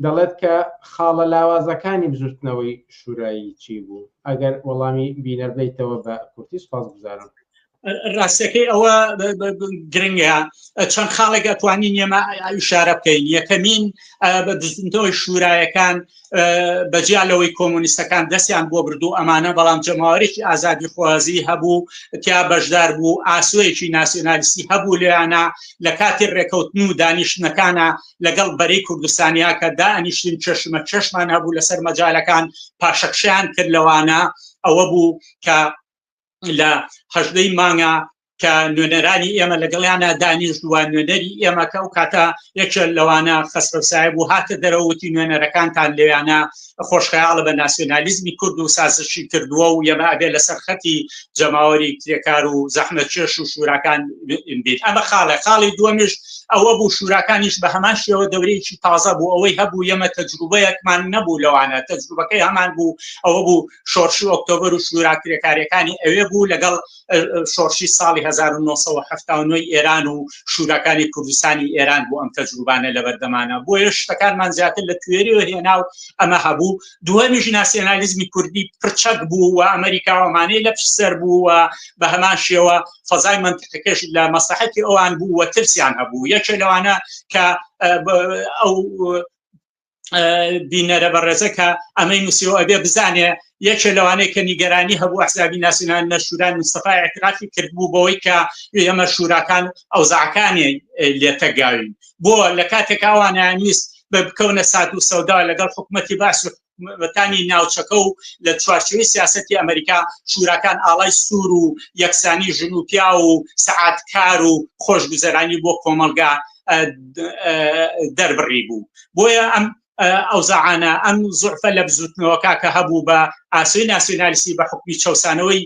دەڵێت کە خاڵە لاوازەکانی بزوتنەوەی شورایی چی بوو ئەگەر وەڵامی بینەربیتەوە بە کورتی سپاس گوزارم ڕاستەکەی ئەوە گرنگە چەند خاڵێک ئەتوانین ئێمە ئیشارە بکەین یەکەمین بە دزنەوەی شورایەکان بەجیالەوەی کۆمۆنیستەکان دەستیان بۆ بردو ئەمانە بەڵام جەماوەرێکی ئازادی خوازی هەبوو تیا بەشدار بوو ئاسوەیەکی ناسیۆنالیستی هەبوو لێیانە لە کاتی ڕێکەوتن و دانیشتنەکانە لەگەڵ بەرەی کوردستانیا کە دانیشتن چەشمە چەشمان هەبوو لەسەر مەجالەکان پاشەکشیان کرد لەوانە ئەوە بوو کە لە هەژدەی مانگە کە نوێنەرانی ئێمە لەگەڵیانە دانیشتووە نوێنەری ئێمە کە ئەو کاتە یەکێک لەوانە خەسرەسایب بوو هاتە دەرەوەتی نوێنەرەکانتان لەوانە خۆشخەیاڵە بە ناسیۆنالیزمی کورد و سازشی کردووە و ئێمە ئەبێ لەسەر خەتی جەماوەری کرێکار و زەحمەتکێش و شوراکان بێت ئەمە خاڵی دووەمیش ئەوە بوو شوراکانیش بە هەمان شێوە دەورەیەکی تازە بوو ئەوەی هەبوو ئێمە تەجروبەیەکمان نەبوو لەوانە تەجروبەکەی هەمان بوو ئەوە بوو شۆرشی ئۆکتۆبەر و شورا کرێکاریەکانی ئەوێ بوو لەگەڵ شۆرشی ساڵی 1970 ئێران و شوراکانی کوردستانی ئێران بوو ئەم تەجروبانە لە بەردەمانە بۆیە شتەکانمان زیاتر لە توێریەوە هێنا و ئەمە هەبوو دووەمیش ناسیۆنالیزمی کوردی پرچەک بوو و ئەمریکاوەمانەی لە پشسەر بوو و بە هەمان شێوە فەزای منتیقەکەش لە مەسلحەتی ئەوان بوو و ترسیان هەبوو یەکێ لەوانە کە ئەو بینەرە بەڕێزە کە ئەمەی نووسیەوە ئەبێ بزانێ یەکێ لەوانەیە کە نیگەرانی هەبوو ئەحزابی ناسیۆنال نەشوران مستەفای اعترافی کرد بوو بەوەی کە ئێمە شوراکان ئەوزاعەکانی لێتەگاوین بۆ لە کاتێک ئەوانیان ویست بکەونە سات و سەودا لەگەڵ حکومەتی باس وەتانی ناوچەکە و لە چوارچێوەی سیاسەتی ئەمریکا شوراکان ئاڵای سوور و یەکسانی ژنوپیا و سەعاتکار و خۆشگوزەرانی بۆ کۆمەلگا دەربڕی بوو بۆیە ئەم ئەوزاعانە ئەم زوعفە لە بزوتنەوەکە کە هەبوو بە ئاسوی ناسیۆنالیستی بە حکمی چەوسانەوەی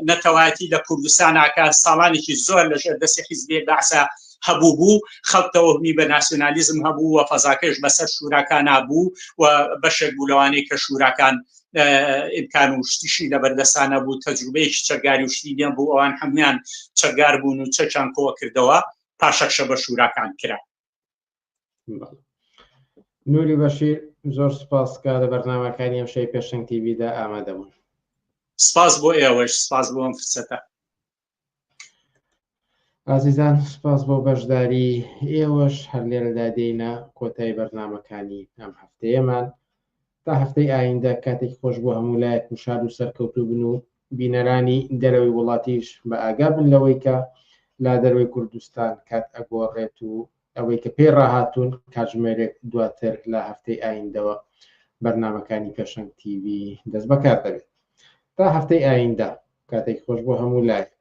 نەتەوایەتی لە کوردستاناکە ساڵانێکی زۆر لەژێر دەستی حیزبی بەعسە هەبوو بوو خەڵکەوەمی بە ناسیۆنالیزم هەبوو و فەزاکەش بەسەر شوراکان نبوو و بەشێک بوو لەوانەیە کە شوراکان ئیمکان و شتیشی لە بەردەستانە بوو تەجروبەیەکی چەکداری و شتیدیان بوو ئەوان هەمویان چەکدار بوون و چەکیان کۆوە کردەوە پاشەکشە بە شوراکان کرا. نوری بەشیر زۆر سپاس کە لە بەرنامەکانی ئەم شەی پێشنگ تیڤیدا ئامادە بوون. سپاس بۆ ئێوەش سپاس بۆ ئەم فرسەتە. ئازیزان سپاس بۆ بەشداری ئێوەش هەر لێرەدا دێینە کۆتایی بەرنامەکانی ئەم هەفتەیەمان تا هەفتەی ئایندە کاتێک خۆش بۆ هەموو لایەک و شاد و سەرکەوتوو بن و بینەرانی دەرەوەی وڵاتیش بە ئاگا بن لەوەی کە لا دەروی کوردستان کات ئەگۆڕێت و ئەوەی کە پێ ڕاهاتوون کاتژمێرێک دواتر لە هەفتەی ئایندەوە بەرنامەکانی پێشەنگ تیڤ دەست بەکار دەبێت تا هەفتەی ئایندە کاتێک خۆش بۆ هەموو لایەک